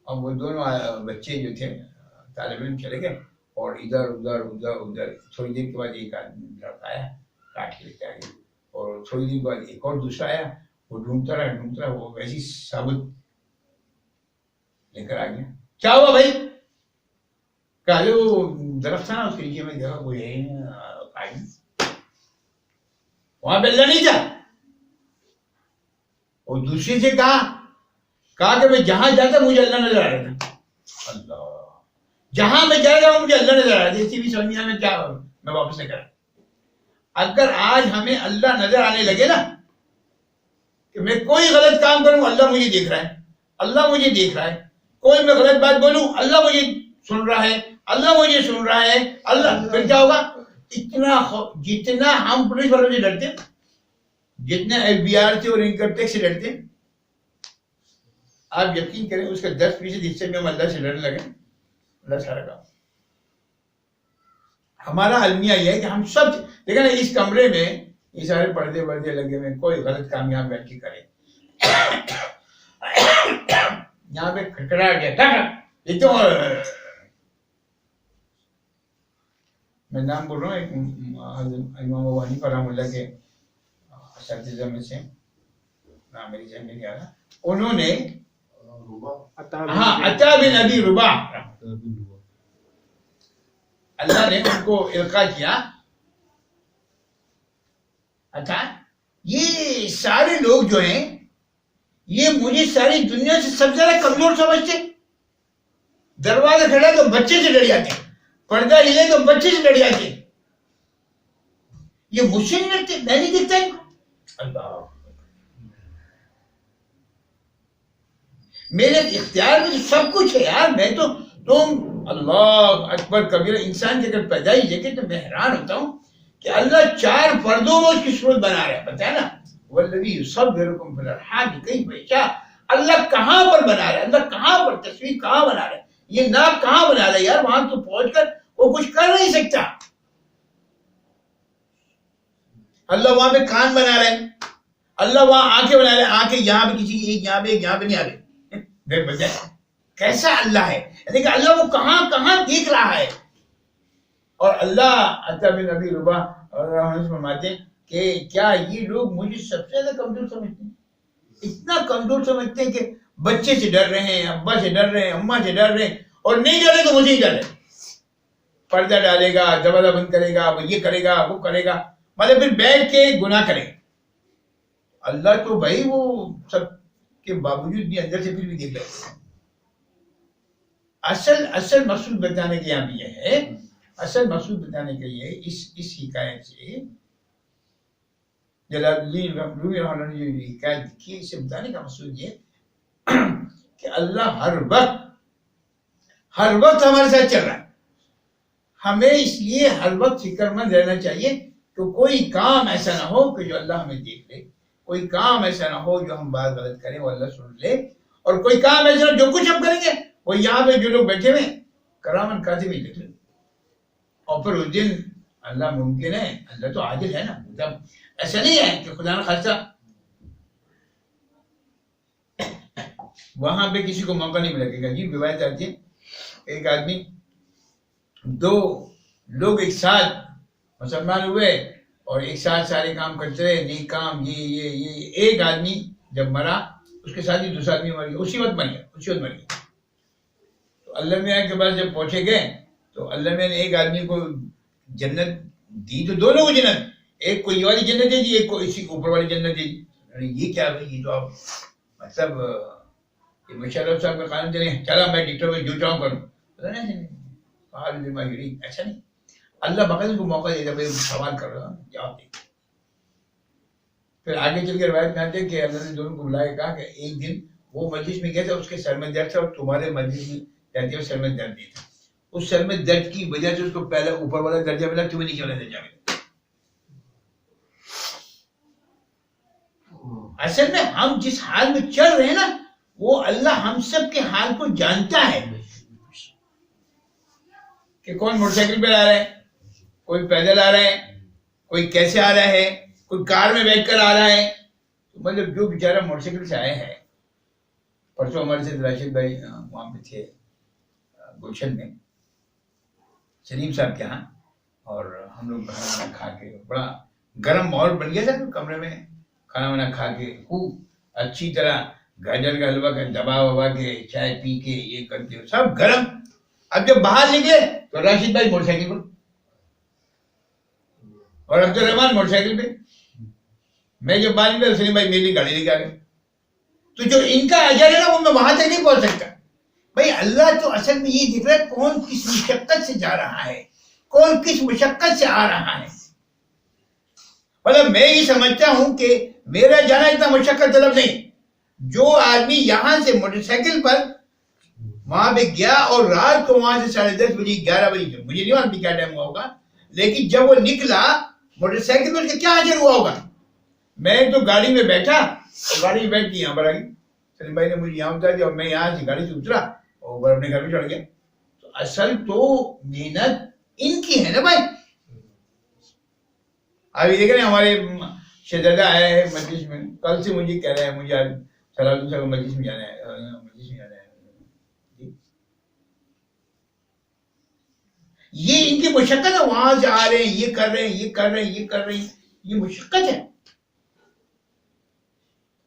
اب وہ دونوں بچے جو تھے طالب علم چلے گئے, اور ادھر ادھر ادھر ادھر. تھوڑی دیر کے بعد ایک آدمی لڑکا آیا, کاٹ کے لیتے آگے. اور تھوڑی دن بعد ایک اور دوسرا آیا, وہ ڈھونڈتا رہا, وہ ویسی ثابت لے کر آ گیا. کیا ہوا بھائی؟ کہا وہ درخت تھا نا, اس کے نیچے میں دیکھا وہ ہے وہاں پہ اللہ نہیں تھا. اور دوسرے سے کہا کہ میں جہاں جاتا مجھے اللہ نظر آ رہا تھا. اللہ, جہاں میں جا رہا ہوں مجھے اللہ نظر آ رہا تھا. اسی بھی سمجھ میں کیا میں واپس نہیں کرا. اگر آج ہمیں اللہ نظر آنے لگے نا کہ میں کوئی غلط کام کروں اللہ مجھے دیکھ رہا ہے, اللہ مجھے دیکھ رہا ہے, کوئی میں غلط بات بولوں اللہ مجھے سن رہا ہے, اللہ مجھے سن رہا ہے, اللہ, پھر کیا ہوگا؟ جتنا ہم پولیس والوں سے ڈرتے, جتنا FBI سے اور انکم ٹیکس سے ڈرتے, آپ یقین کریں اس کا 10% حصے میں ہم اللہ سے ڈرنے لگے, اللہ سارا کام. ہمارا المیہ یہ ہے کہ ہم سب دیکھیں نا اس کمرے میں یہ سارے پردے وردے لگے ہوئے, کوئی غلط کام یہاں بیٹھ کے کرے, یہاں پہ کھٹکھڑا گیا یہ تو, میں نام بول رہا ہوں امام ابو حنیفہ رحمۃ اللہ کے اساتذہ میں سے, نام میری ذہن میں نہیں آ رہا, انہوں نے عطا بن ابی رباح اللہ نے ان کو القاء کیا. اچھا یہ سارے لوگ جو ہیں یہ مجھے ساری دنیا سے سب سے زیادہ کمزور سمجھتے. دروازہ کھڑا تو بچے سے ڈر جاتے, پردہ ہلے تو بچے سے ڈر جاتے, یہ مجھ سے نہیں ڈرتے, میں نہیں دیکھتا ان کو. اللہ, میرے اختیار میں تو سب کچھ ہے یار, میں تو تم اللہ اکبر کبیرہ. انسان کی اگر پیدائش دیکھے تو میں حیران ہوتا ہوں کہ اللہ 4 پردوں میں اس کی صورت بنا رہا ہے, پتہ ہے نا, والذی یصورکم فی الارحام کیف یشاء. اللہ کہاں پر بنا رہا ہے, اللہ کہاں پر تصویر کہاں بنا رہا ہے, یہ ناک کہاں بنا رہا ہے یار, وہاں تو پہنچ کر وہ کچھ کر نہیں سکتا. اللہ وہاں پہ کان بنا رہا ہے, اللہ وہاں آنکھیں بنا رہا ہے, آنکھیں یہاں پہ کسی ایک یہاں پہ ایک یہاں پہ نہیں آ رہے. کیسا اللہ ہے, یعنی کہ اللہ وہ کہاں کہاں دیکھ رہا ہے. اور اللہ عطا بن ابی رباح فرماتے ہیں کہ کیا یہ لوگ مجھے سب سے زیادہ کمزور سمجھتے ہیں, اتنا کمزور سمجھتے ہیں کہ بچے سے ڈر رہے ہیں, ابا سے ڈر رہے ہیں, اماں سے ڈر رہے ہیں, اور نہیں ڈرے تو مجھے ہی ڈر رہے. پردہ ڈالے گا, دروازہ بند کرے گا, وہ یہ کرے گا, وہ کرے گا, مطلب پھر بیٹھ کے گناہ کرے گا. اللہ تو بھائی وہ سب کے باوجود بھی اندر سے پھر بھی دیکھ لیتے ہیں. اصل مقصود بتانے کے یہاں بھی یہ ہے, اصل مقصود بتانے کے لیے اس حکایت سے جلال الدین رومی رحمۃ اللہ نے جو حکایت کی, اسے بتانے کا مقصود یہ کہ اللہ ہر وقت ہمارے ساتھ چل رہا ہے. ہمیں اس لیے ہر وقت فکر مند رہنا چاہیے کہ کوئی کام ایسا نہ ہو کہ جو اللہ ہمیں دیکھ لے, کوئی کام ایسا نہ ہو جو ہم بات غلط کریں وہ اللہ سن لے, اور کوئی کام ایسا جو کچھ ہم کریں گے وہ یہاں پہ جو لوگ بیٹھے ہوئے کرامن کاتبین لکھ لیں. اور پھر اس دن اللہ ممکن ہے, اللہ تو عادل ہے نا, مطلب ایسا نہیں ہے کہ خدا نہ خاصہ وہاں پہ کسی کو موقع نہیں ملے گا. جی روایت آتی ہے ایک آدمی, 2 لوگ ایک ساتھ مسلمان ہوئے اور ایک ساتھ سارے کام کرتے رہے, نیک کام, یہ ایک آدمی جب مرا اس کے ساتھ ہی دوسرا آدمی مر گیا, اسی وقت مر گیا. تو اللہ میاں کے پاس جب پہنچے گئے تو اللہ میاں نے ایک آدمی کو جنت دی, تو دونوں کو جنت, ایک کو یہ والی جنت دے دی, ایک کو اسی اوپر والی جنت دے دی. یہ کیا بھائی, یہ تو آپ مطلب مشرف صاحب کا قانون چلے, چلا میں ڈکٹر میں جو چاہوں کروں, ایسا نہیں. اللہ باقاعدہ کو موقع دے دے, سوال کر رہا ہوں جواب دے. پھر آگے چل کے روایت میں آتے کہ اللہ نے دونوں کو بلا کے کہا کہ ایک دن وہ مجلس میں گئے تھے, اس کے سر میں درد تھا, اور تمہارے مجلس میں جاتے ہوئے سر میں درد نہیں تھا. اس سر میں درد کی وجہ سے اس کو پہلے اوپر والا درجہ ملا, تمہیں نیچے والا درجہ ملا. اصل میں ہم جس حال میں چل رہے ہیں نا, وہ اللہ ہم سب کے حال کو جانتا ہے کہ کون موٹر سائیکل پہ آ رہا ہے, کوئی پیدل آ رہا ہے, کوئی کیسے آ رہا ہے, کوئی کار میں بیٹھ کر آ رہا ہے. مطلب جو بیچارہ موٹر سائیکل سے آئے ہیں, پرسوں ہمارے سے راشد بھائی وہاں پہ تھے گلشن میں سلیم صاحب کے ہاں, اور ہم لوگ کھانا کھا کے بڑا گرم ماحول بن گیا تھا کمرے میں، کھانا وانا کھا کے خوب اچھی طرح گاجر کا حلوہ کا دبا وبا کے چائے پی کے یہ کرتے ہو سب گرم. اب جب باہر نکلے تو راشد بھائی موٹر سائیکل پر اور عبد الرحمان موٹر سائیکل پہ. میں جب باہر نکلا سلیم بھائی میری گاڑی لے کے آ گئے. تو جو ان کا اجر ہے نا وہ میں وہاں تک نہیں پہنچ سکتا. بھائی اللہ تو اصل میں یہ دیکھ رہا ہے کون کس مشقت سے جا رہا ہے، کون کس مشقت سے آ رہا ہے. مطلب میں یہ سمجھتا ہوں کہ میرا جانا اتنا مشقت طلب نہیں. جو آدمی یہاں سے موٹر سائیکل پر وہاں پہ گیا اور رات کو وہاں سے 10:30 بجے 11 بجے، مجھے نہیں معلوم کیا ٹائم ہوا ہوگا، لیکن جب وہ نکلا موٹر سائیکل پر کیا اجر ہوا ہوگا. میں تو گاڑی میں بیٹھا اور گاڑی میں بیٹھ کے یہاں پر آ گئی. سلیم بھائی نے مجھے یہاں اتار دیا اور میں یہاں سے گاڑی سے اترا اور اپنے گھر میں چڑھ گیا. تو اصل تو محنت ان کی ہے نا بھائی. ابھی دیکھ رہے ہیں ہمارے شہزادہ آیا ہے مجلس میں، کل سے مجھے کہہ رہا ہے مجھے آج سلام صاحب مجلس میں جانا ہے، مجلس میں جانا ہے. یہ ان کی مشقت ہے، وہاں سے آ رہے ہیں یہ کر رہے ہیں یہ کر رہے ہیں یہ کر رہے ہیں، یہ مشقت ہے.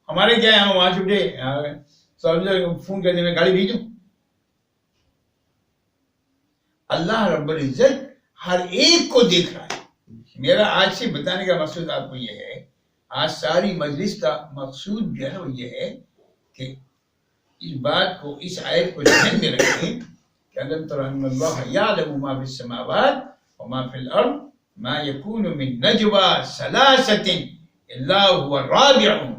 ہمارے کیا ہے ہم وہاں سے اٹھے فون کرتے میں گاڑی بھیجوں. اللہ رب العزت ہر ایک کو دیکھ رہا ہے. میرا آج سے بتانے کا مقصد آپ کو یہ ہے، آج ساری مجلس کا مقصود جو ہے وہ یہ ہے کہ اس بات کو، اس آیت کو ذہن میں رکھیں کہ أَلَمْ تَرَ أَنَّ اللَّهَ يَعْلَمُ مَا فِي السَّمَاوَاتِ وَمَا فِي الْأَرْضِ مَا يَكُونُ مِن نَجْوَى ثَلَاثَةٍ إِلَّا هُوَ رَابِعُهُمْ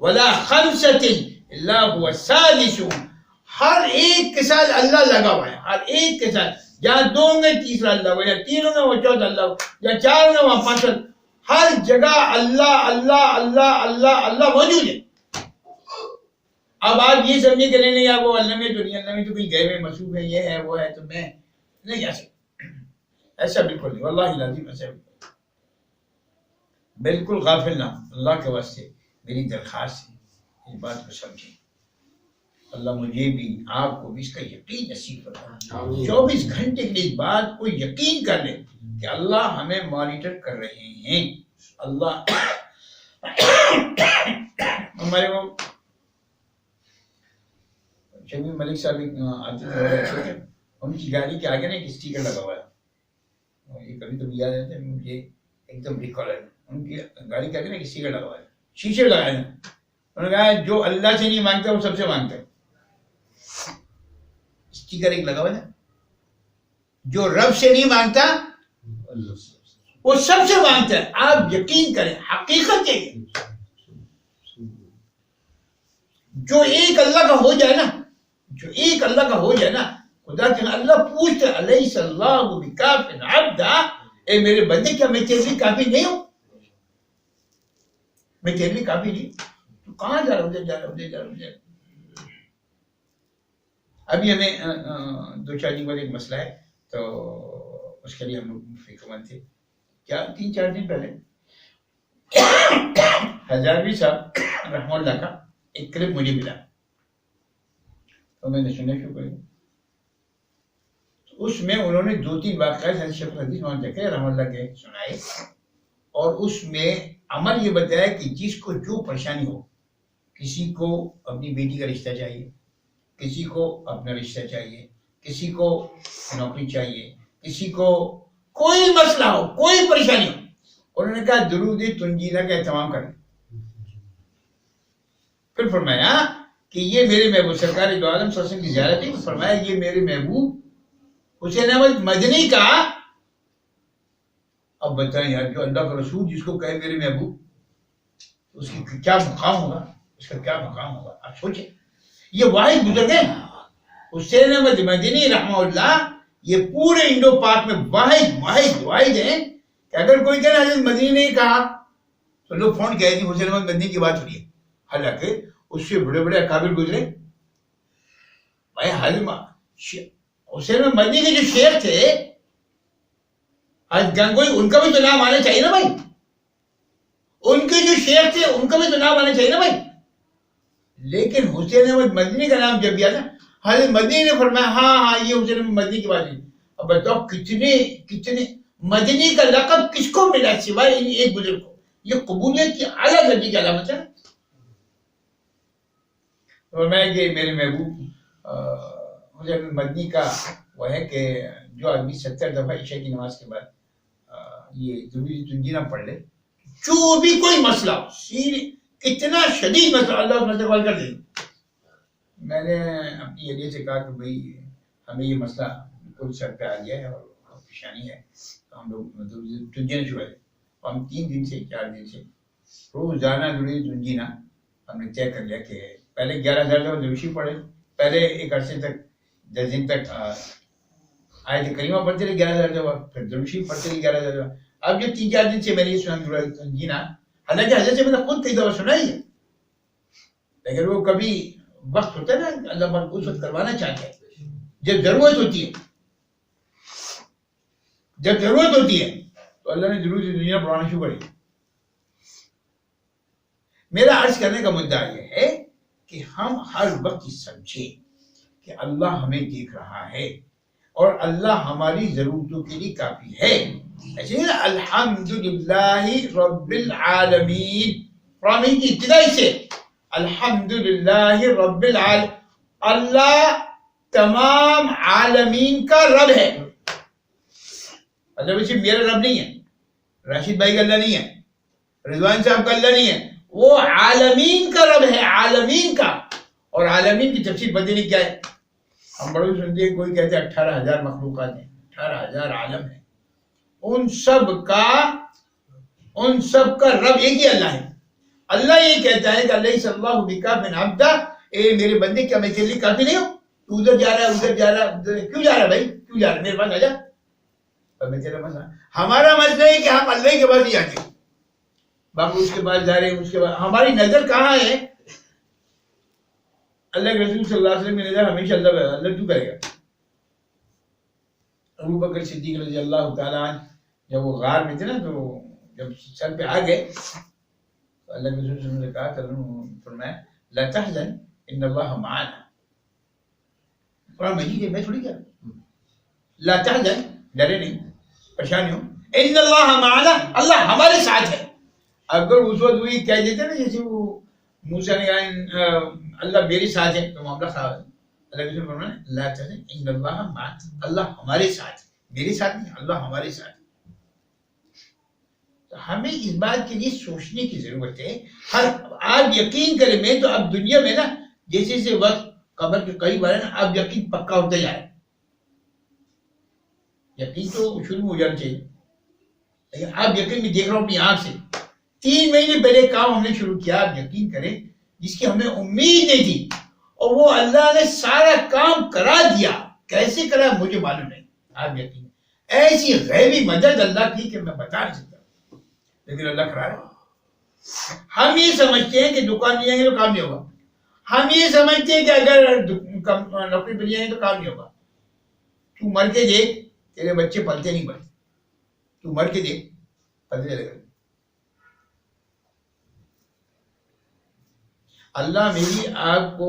وَلَا خَمْسَةٍ إِلَّا هُوَ سَادِسُهُمْ. ہر ایک کے ساتھ اللہ لگا ہوا ہے، ہر ایک کے ساتھ. جہاں دو ہوں گے تیسرا اللہ ہو، یا تین ہوں گے وہ چوتھا اللہ ہو، یا چار ہوں گے وہاں پانچواں. ہر جگہ اللہ اللہ اللہ اللہ اللہ موجود ہے. اب آپ یہ سمجھے کہ نہیں آپ وہ اللہ میں تو نہیں، اللہ میں تو کوئی گئے میں مصروف ہے، یہ ہے وہ ہے، تو میں نہیں جا سکتا. ایسا بالکل نہیں، واللہ العظیم ایسا بالکل غافل نہ. اللہ کے واسطے میری درخواست ہے اس بات کو سمجھیں. اللہ مجھے بھی آپ کو بھی اس کا یقین نصیب فرمائے. 24 گھنٹے کے اس بات کو یقین کر لیں کہ اللہ ہمیں مانیٹر کر رہے ہیں. اللہ ہمارے وہ شبیر ملک صاحب آتے تھے، ان کی گاڑی کے آگے نا ایک اسٹیکر لگا ہوا ہے، یہ کبھی کبھی یاد رہتا ہے مجھے ایک دم ریکال ہے. ان کی گاڑی کے آگے نا ایک اسٹیکر لگا ہوا ہے، شیشے لگائے ہیں. انہوں نے کہا جو اللہ سے نہیں مانگتا وہ سب سے مانگتا ہے. اسٹیکر ایک لگا ہوا ہے، جو رب سے نہیں مانگتا وہ سب سے مانگتا ہے. آپ یقین کریں، حقیقت ہے. جو ایک اللہ کا ہو جائے نا، جو ایک اللہ کا ہو جائے نا، خدا کہ اللہ پوچھتے الیس اللہ بکاف عبدا، اے میرے بندے کیا میں تیرے لیے کافی نہیں ہوں؟ میں تیرے لیے کافی نہیں. تو کہاں جا رہا ہوں؟ جا رہا ہوں. ابھی ہمیں 2-4 دن بعد ایک مسئلہ ہے، تو اس کے لیے ہم لوگ فکر مند تھے. کیا 3-4 دن پہلے ہزاروی صاحب رحمہ اللہ کا ایک کلپ مجھے ملا، تو میں نے سننا شروع کر دیا. اس میں انہوں نے 2-3 واقعات شیخ الحدیث محمد زکریا رحمہ اللہ کے سنائے، اور اس میں عمل یہ بتایا کہ جس کو جو پریشانی ہو، کسی کو اپنی بیٹی کا رشتہ چاہیے، کسی کو اپنا رشتہ چاہیے، کسی کو نوکری چاہیے، کسی کو کوئی مسئلہ ہو، کوئی پریشانی ہو، انہوں نے کہا درود تنجیدہ کا اہتمام کریں. پھر فرمایا کہ یہ میرے محبوب سرکار دو عالم صلی اللہ علیہ وسلم کی زیارت ہے. فرمایا یہ میرے محبوب حسین احمد مدنی کا. اب بتائیں یار، جو اللہ کا رسول جس کو کہے میرے محبوب، اس کی کیا مقام ہوگا، اس کا کیا مقام ہوگا. آپ سوچیں، یہ واحد بزرگ ہے حسین احمد مدنی رحمہ اللہ. یہ پورے انڈو پاک میں واحد ہیں کہ اگر کوئی کہنا حضرت مدنی نے کہا تو لوگ فون کہے کہ حسین احمد مدنی کی بات ہو رہی ہے، حالانکہ اس سے بڑے بڑے اکابر گزرے. بھائی حسین احمد مدنی کے جو شیخ تھے حضرت گنگوئی، ان کا بھی تو نام آنا چاہیے نا بھائی. ان کے جو شیخ تھے ان کا بھی تو نام آنا چاہیے نا بھائی. لیکن حسین احمد مدنی کا نام جب بھی آیا، حضرت مدنی نے فرمایا ہاں یہ حسین احمد مدنی کی بات ہے. اب بتاؤ کتنے مدنی کا لقب کس کو ملا سوائے ان ایک بزرگ کو؟ یہ قبولیت کی اعلیٰ درجے کی علامت ہے. اور میں کہ میرے محبوب مجھے مدنی کا وہ ہے کہ جو آدمی 70 دفعہ عشاء کی نماز کے بعد یہ ضروری تنجینا پڑھ لے، جو بھی کوئی مسئلہ ہو، کتنا شدید مسئلہ، اللہ اس مسئلے کو حل کر دے. میں نے اپنی ایریا سے کہا کہ بھائی ہمیں یہ مسئلہ بالکل سر پہ آ گیا ہے اور پریشانی ہے، تو ہم لوگ تنجینا شروع ہے. اور ہم 3 دن سے 4 دن سے روزانہ ضروری تنجینا ہم نے طے کر لیا کہ پہلے 11,000 دفعہ دروشی پڑھے. پہلے ایک عرصے تک 10 دن تک آیت کریمہ پڑھتے رہے 11,000 دفعہ، پھر دروشی پڑھتے رہے 11,000 دفعہ. اب جو 3-4 دن سے میں نے یہ سنا ضروری تنجینا، حالانکہ حضرت سے میں نے خود کئی دفعہ سنا ہی ہے، لیکن وہ کبھی وقت ہوتا ہے نا اللہ پاک اس وقت کروانا چاہتا ہے جب ضرورت ہوتی ہے. جب ضرورت ہوتی ہے تو اللہ نے ضرور دنیا پڑھانا شروع کری. میرا عرض کرنے کا مدعا یہ ہے کہ ہم ہر وقت سمجھیں کہ اللہ ہمیں دیکھ رہا ہے اور اللہ ہماری ضرورتوں کے لیے کافی ہے. ایسے الحمدللہ رب العالمین، قرآن کی ابتدائی سے الحمدللہ رب العالمین، اللہ تمام عالمین کا رب ہے. مطلب صرف میرا رب نہیں ہے، راشد بھائی کا اللہ نہیں ہے، رضوان صاحب کا اللہ نہیں ہے، وہ عالمین کا رب ہے، عالمین کا. اور عالمین کی تفسیر بدلنے کیا ہے؟ ہم بڑے سنتے ہیں کوئی کہتے ہیں 18,000 مخلوقات ہیں، 18,000 عالم ہیں، ان سب کا رب ایک ہی اللہ ہے. اللہ یہ کہتا ہے کہ اللہ صلی اللہ بکافٍ عبدہ، اے میرے بندے کیا میں تیرے لیے کافی نہیں ہوں؟ تو ادھر جا رہا ہے ادھر جا رہا ہے، کیوں جا رہا ہے بھائی، کیوں جا رہا ہے؟ میرے پاس آ جا. میں تیرا مسئلہ، ہمارا مسئلہ ہے کہ ہم اللہ کے پاس نہیں جاتے، باقی اس کے بعد جا رہے ہیں. اس کے بعد ہماری نظر کہاں ہے؟ اللہ کے رسول صلی اللہ علیہ وسلم کی نظر ہمیشہ اللہ کیوں کرے گا؟ ابو بکر صدیق رضی اللہ تعالیٰ عنہ جب وہ غار میں تھے نا، تو جب سر پہ آ گئے تو اللہ کے رسول صلی اللہ علیہ وسلم نے کہا کہ فرمایا لا تحزن ان اللہ معنا. قرآن مجید ہے، میں تھوڑی کہہ رہا ہوں. لا تحزن، ڈرے نہیں، پریشان ہو، ان اللہ معنا، اللہ ہمارے ساتھ ہے. اگر اس وقت وہی کہہ دیتے نا جیسے وہ موسیٰ نے کہا اللہ میرے ساتھ ہے، تو معاملہ خراب ہے. اللہ کے رسول فرمایا لا تحزن ان اللہ معنا، اللہ ہمارے ساتھ ہے، میرے ساتھ نہیں، اللہ ہمارے ساتھ ہے. تو ہمیں اس بات کے لیے سوچنے کی ضرورت ہے. آپ یقین کریں، میں تو اب دنیا میں نا جیسے جیسے وقت قبر کے قریب آ رہا ہے نا، اب یقین پکا ہوتا جا رہا ہے. یقین تو شروع میں ہو جانا چاہیے، لیکن اب یقین میں دیکھ رہا ہوں اپنی آنکھ سے. 3 مہینے پہلے کام ہم نے شروع کیا، آپ یقین کریں، جس کی ہمیں امید نہیں تھی، اور وہ اللہ نے سارا کام کرا دیا. کیسے کرا مجھے معلوم نہیں، آپ یقین، ایسی غیبی مدد اللہ کی کہ میں بتا نہیں سکتا، لیکن اللہ کرا رہا. ہم یہ سمجھتے ہیں کہ دکان نہیں جائیں گے تو کام نہیں ہوگا، ہم یہ سمجھتے ہیں کہ اگر نوکری پہ نہیں جائیں گے تو کام نہیں ہوگا. تو مر کے دیکھ، تیرے بچے پلتے نہیں پڑتے، تو مر کے دیکھ پلتے چلے گا. اللہ میری آپ کو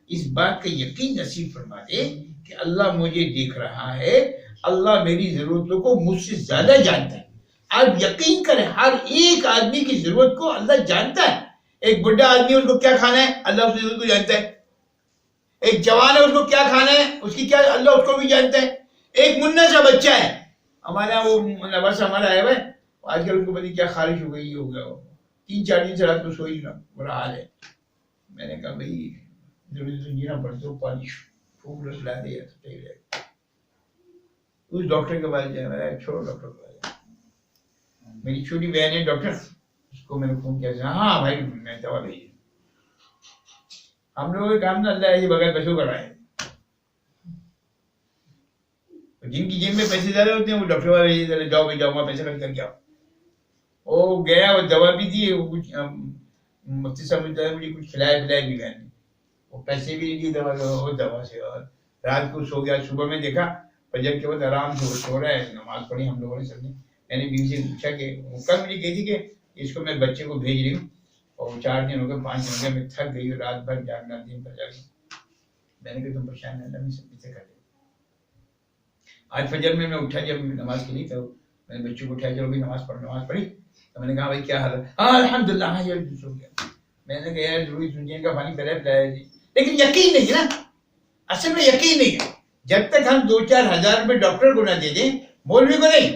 اس بات کا یقین نصیب فرما دے کہ اللہ مجھے دیکھ رہا ہے، اللہ میری ضرورتوں کو مجھ سے زیادہ جانتا ہے. آپ یقین کریں، ہر ایک آدمی کی ضرورت کو اللہ جانتا ہے. ایک بڑھا آدمی اس کو کیا کھانا ہے، اللہ اس کی ضرورت کو جانتا ہے. ایک جوان ہے، اس کو کیا کھانا ہے، اس کی کیا، اللہ اس کو بھی جانتا ہے. ایک منا سا بچہ ہے ہمارے یہاں، وہ نواز ہمارا آیا ہوا ہے، آج کل ان کو پتہ کیا خارش ہو گئی، ہو گیا 3-4 دن سے رات کو سوئی نہ، برا حال ہے. میں نے کہا بھائی ضروری تو جینا پڑتا ہو، پانی پھوک رس لا دے تو صحیح رہے گا. اس ڈاکٹر کے پاس جائے، میں چھوڑو ڈاکٹر کے پاس. میری چھوٹی بہن ہے ڈاکٹر، اس کو میں نے فون کیا، ہاں بھائی میں دوا بھیجی. ہم لوگوں کا کام نا اللہ ایسے بغیر پیسوں کر رہا ہے. جن کی جن میں پیسے زیادہ ہوتے ہیں وہ ڈاکٹر والے بھیجے، جاؤ بھائی جاؤ وہاں پیسے خرچ کر کے آؤ. وہ گیا، وہ دوا بھی دی، وہ کچھ مفتی صاحب مجھے کچھ کھلایا پلایا بھی گیا نہیں، وہ پیسے بھی نہیں دیے دوا سے. اور رات کو سو گیا، صبح میں دیکھا فجر کے بعد آرام سے وہ سو رہا ہے. نماز پڑھی ہم لوگوں نے سب نے. میں نے بیوی سے پوچھا کہ وہ کل مجھے کہی تھی کہ اس کو میں بچے کو بھیج رہی ہوں، اور 4 دن ہو گئے 5 دن ہو گئے، میں تھک گئی ہوں، رات بھر جاگنا، دن بھر جاگنا. میں نے کہا تم پریشان نہ، میں سب پیچھے کر دیں. آج فجر میں اٹھا جب نماز کے لیے تو میں نے بچوں کو اٹھایا چلو بھائی نماز پڑھی. تو میں نے کہا بھائی کیا حال ہے؟ ہاں الحمدللہ. ہاں یار سو گیا. میں نے کہا یار ضروری سنجین کا پانی پلایا جی. لیکن یقین نہیں ہے نا, اصل میں یقین نہیں ہے. جب تک ہم 2-4 ہزار روپے ڈاکٹر کو نہ دے دیں, مولوی کو نہیں,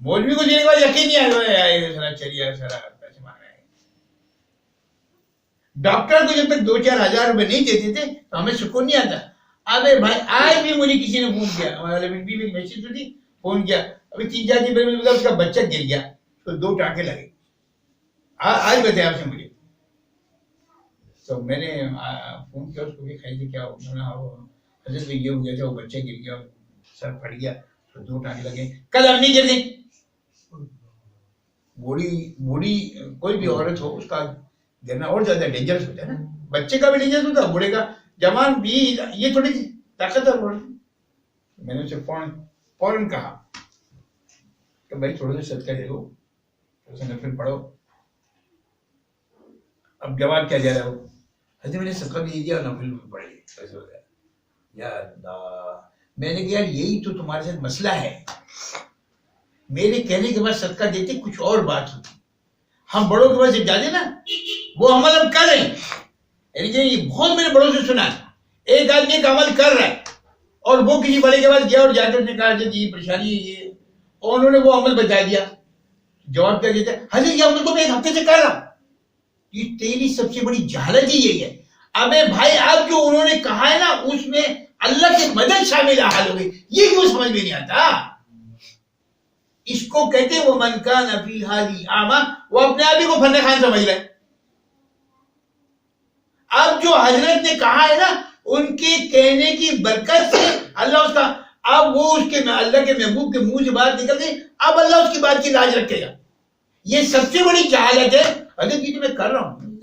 مولوی کو دینے کے بعد یقین نہیں آئے چلیے سر پیسے مانگ رہے ہیں. ڈاکٹر کو جب تک 2-4 ہزار روپے نہیں دیتے تھے تو ہمیں سکون نہیں آتا. ابے بھائی آج بھی مجھے کسی نے فون کیا, ہمارے میری میسج تو تھی, فون کیا ابھی 3-4 دن پہلے اس کا بچہ گر گیا تو 2 ٹانکے لگے. آج بتایا آپ سے مجھے. تو میں نے فون کیا اس کو کہ خیریت کیا ہو, حضرت یہ ہو گیا تھا, وہ بچہ گر گیا, سر پھٹ گیا تو 2 ٹانکے لگے. کل ہم نہیں گر گئی. بوڑھی کوئی بھی عورت ہو اس کا گرنا اور زیادہ ڈینجرس ہوتا ہے نا. بچے کا بھی ڈینجرس ہوتا ہے, بوڑھے کا, جوان بھی, یہ تھوڑی سی طاقتور. میں نے اسے فوراً کہا کہ بھائی تھوڑا سا صدقہ دے دو, تھوڑا سا نفل پڑھو. اب جواب کیا جا رہا ہے, حضرت میں نے صدقہ بھی دیا اور نفل بھی پڑھ لیا. ایسے ہو گیا. یا اللہ, میں نے کہا یار یہی تو تمہارے ساتھ مسئلہ ہے. میرے کہنے کے بعد صدقہ دیتے کچھ اور بات ہوتی. ہم بڑوں کے پاس جب جاتے نا, وہ عمل ہم کر رہے ہیں. یعنی کہ یہ بہت میرے بڑوں سے سنا, ایک آدمی ایک عمل کر رہا ہے اور وہ کسی بڑے کے پاس گیا اور جا کر اس نے کہا حضرت یہ پریشانی ہے یہ, اور انہوں نے وہ عمل بتا دیا. جواب کیا دیتا ہے, حضرت یہ عمل تو میں 1 ہفتے سے کر رہا ہوں. یہ تیری سب سے بڑی جہالت ہی یہی ہے. ابے بھائی اب جو انہوں نے کہا ہے نا اس میں اللہ کی مدد شامل حال ہو گئی, یہ کیوں سمجھ میں نہیں آتا. اس کو کہتے وہ من کان فی ہذہ اعمی, وہ اپنے آپ ہی کو فن خان سمجھ رہے. اب جو حضرت نے کہا ہے نا ان کے کہنے کی برکت سے اللہ اس کا, اب وہ اس کے اللہ کے محبوب کے منہ سے بات نکل گئی, اب اللہ اس کی بات کی لاج رکھے گا. یہ سب سے بڑی جہالت ہے. حضرت یہ تو میں کر رہا ہوں,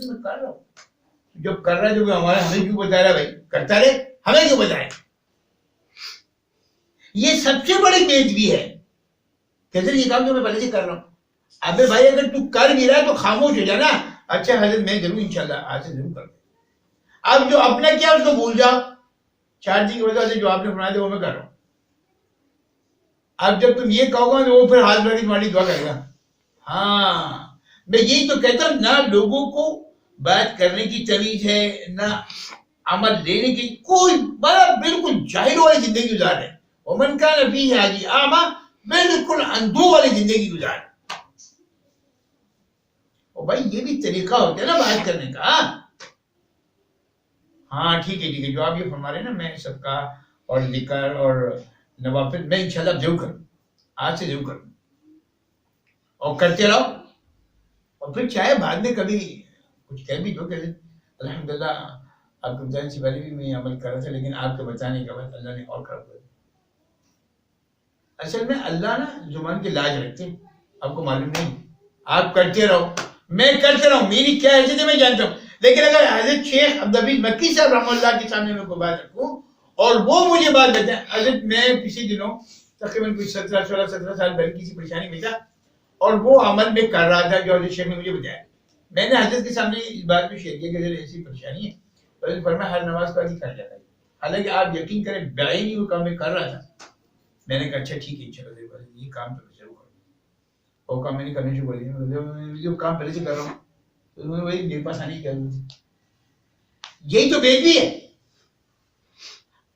جب کر رہا ہے جو ہمیں کیوں بتا رہا ہے, بھائی کرتا رہے, ہمیں کیوں بتائے. یہ سب سے بڑی بےادبی ہے کہ حضرت یہ کام تو میں پہلے سے کر رہا ہوں. ابے بھائی اگر تو کر بھی رہا ہے تو خاموش ہو جانا. اچھا حضرت میں ضرور انشاءاللہ آج سے ضرور کروں. اب جو اپنا کیا اس کو بھول جاؤ, 4 دن کی وجہ سے جو آپ نے فرمایا تھا وہ میں کر رہا ہوں. اب جب تم یہ کہو گا تو وہ پھر ہاتھ بڑھ کے تمہاری دعا کرے گا. ہاں میں یہی تو کہتا ہوں, نہ لوگوں کو بات کرنے کی تمیز ہے, نہ عمل لینے کی, کوئی بڑا بالکل جاہل والی زندگی گزار رہے. ومن کان فی ہذہ اعمی, بالکل اندھو والی زندگی گزار رہے. اور بھائی یہ بھی طریقہ ہوتا ہے نا بات کرنے کا. ہاں ٹھیک ہے, جو آپ یہ فرما رہے ہیں نا, میں صدقہ اور ذکر اور نوافل میں انشاءاللہ ضرور کروں, آج سے ضرور کروں, اور کرتے رہو. اور پھر چاہے بعد میں کبھی کچھ کہہ بھی دو کہ الحمدللہ آپ کے بتانے سے پہلے بھی میں عمل کر رہا تھا, لیکن آپ کے بتانے کے بعد اللہ نے اور کر دیا. اصل میں اللہ نا زبان کی لاج رکھتے ہیں, آپ کو معلوم نہیں. آپ کرتے رہو, میں کرتے رہوں, میری کیا حیثیت ہے میں جانتا ہوں. لیکن اگر حضرت شیخ عبدالحفیظ مکی صاحب رحمہ اللہ کے سامنے میں کوئی بات رکھوں اور وہ مجھے بات بتائیں, حضرت میں پچھلے دنوں تقریباً کچھ 16-17 سال پہلے کسی پریشانی میں تھا اور وہ عمل میں کر رہا تھا جو حضرت شیخ نے مجھے بتایا. میں نے حضرت کے سامنے اس بات کو شیئر کیا کہ حضرت ایسی پریشانی ہے. حضرت فرمایا ہر نماز کا کر جاتا ہے, حالانکہ آپ یقین کریں بعینی وہ کام میں کر رہا تھا. میں نے کہا اچھا ٹھیک ہے چلو یہ کام تو ضرور کروں. وہ کام میں نے کرنے شروع کر دیا, جو کام پہلے سے کر رہا ہوں تو وہی میرے پاس آنے کی ضرورت ہے. یہی تو بےادبی ہے.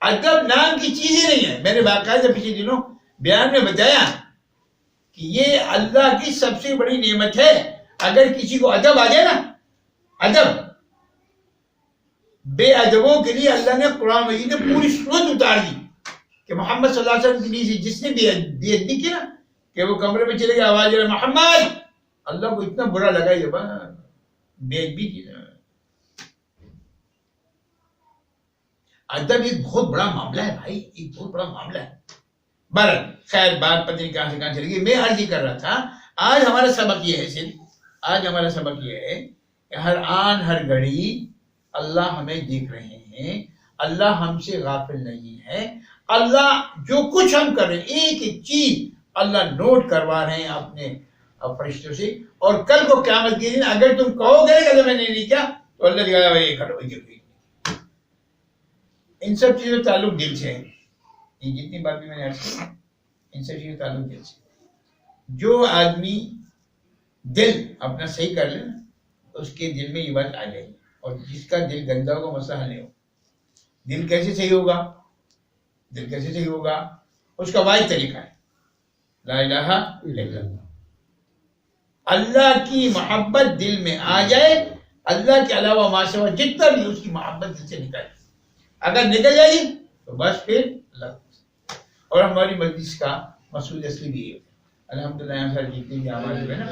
ادب نام کی چیز ہی نہیں ہے. میں نے باقاعدہ پچھلے دنوں بیان میں بتایا کہ یہ اللہ کی سب سے بڑی نعمت ہے. اگر کسی کو ادب آ جائے نا, ادب, بے ادبوں کے لیے اللہ نے قرآن مجید نے پوری سورت اتار دی کہ محمد صلی اللہ علیہ وسلم کے لیے جس نے بے ادبی کی نا کہ وہ کمرے میں چلے گئے, آواز آ محمد, اللہ کو اتنا برا لگا یہ بے ادبی کی. ادب ایک بہت بڑا معاملہ ہے بھائی, ایک بہت بڑا معاملہ ہے. بہرحال خیر بات پتہ نہیں کہاں سے کہاں چلی گئی. میں عرض ہی کر رہا تھا آج ہمارا سبق یہ ہے, صرف آج ہمارا سبق یہ ہے کہ ہر آن ہر گھڑی اللہ ہمیں دیکھ رہے ہیں, اللہ ہم سے غافل نہیں ہے. اللہ جو کچھ ہم کر رہے ہیں ایک ایک چیز اللہ نوٹ کروا رہے ہیں اپنے فرشتوں سے. اور کل کو قیامت کے دن اگر تم کہو گے کہ میں نے نہیں کیا تو اللہ دکھائے گا یہ کرو یہ. ان سب چیزوں تعلق دل سے ہے. یہ جتنی بات بھی میں نے عرض کی ان سب چیزوں تعلق دل سے. جو آدمی دل اپنا صحیح کر لے نا اس کے دل میں یہ بات آ جائے گی. اور جس کا دل گندا ہوگا مسئلہ حل نہیں ہوگا. دل کیسے صحیح ہوگا؟ دل کیسے صحیح ہوگا؟ اس کا واحد طریقہ ہے لا الہ الا اللہ. اللہ کی محبت دل میں آ جائے, اللہ کے علاوہ ما سوا جتنا بھی اس کی محبت دل سے نکل, اگر نکل جائے گی تو بس پھر اللہ. اور ہماری مجلس کا مقصود اصلی بھی ہے الحمدللہ. یہاں سارے جتنے بھی اعمال ہوئے نا,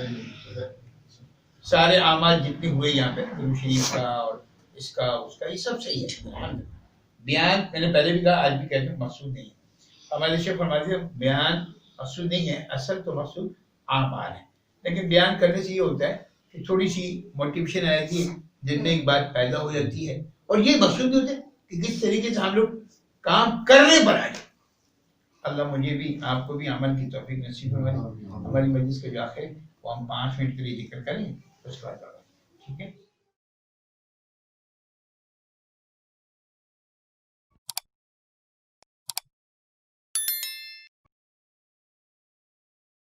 سارے اعمال جتنے ہوئے یہاں پہ درود شریف کا اور اس کا اس کا, یہ سب صحیح ہے الحمدللہ. بیان میں نے پہلے بھی کہا, آج بھی کہتے ہیں مقصود نہیں ہے. ہمارے شیخ فرماتے ہیں بیان مقصود نہیں ہے, اصل تو مقصود اعمال ہے. لیکن بیان کرنے سے یہ ہوتا ہے کہ تھوڑی سی موٹیویشن آ جاتی ہے, دل میں ایک بات پیدا ہو جاتی ہے, اور یہ مقصود بھی ہوتا ہے کہ کس طریقے سے ہم لوگ کام کرنے پر آئے. اللہ مجھے بھی آپ کو بھی عمل کی توفیق نصیب فرمائے. ہماری مجلس کے جو آخر وہ ہم 5 منٹ کے لیے ذکر کریں اس کے بعد ٹھیک ہے.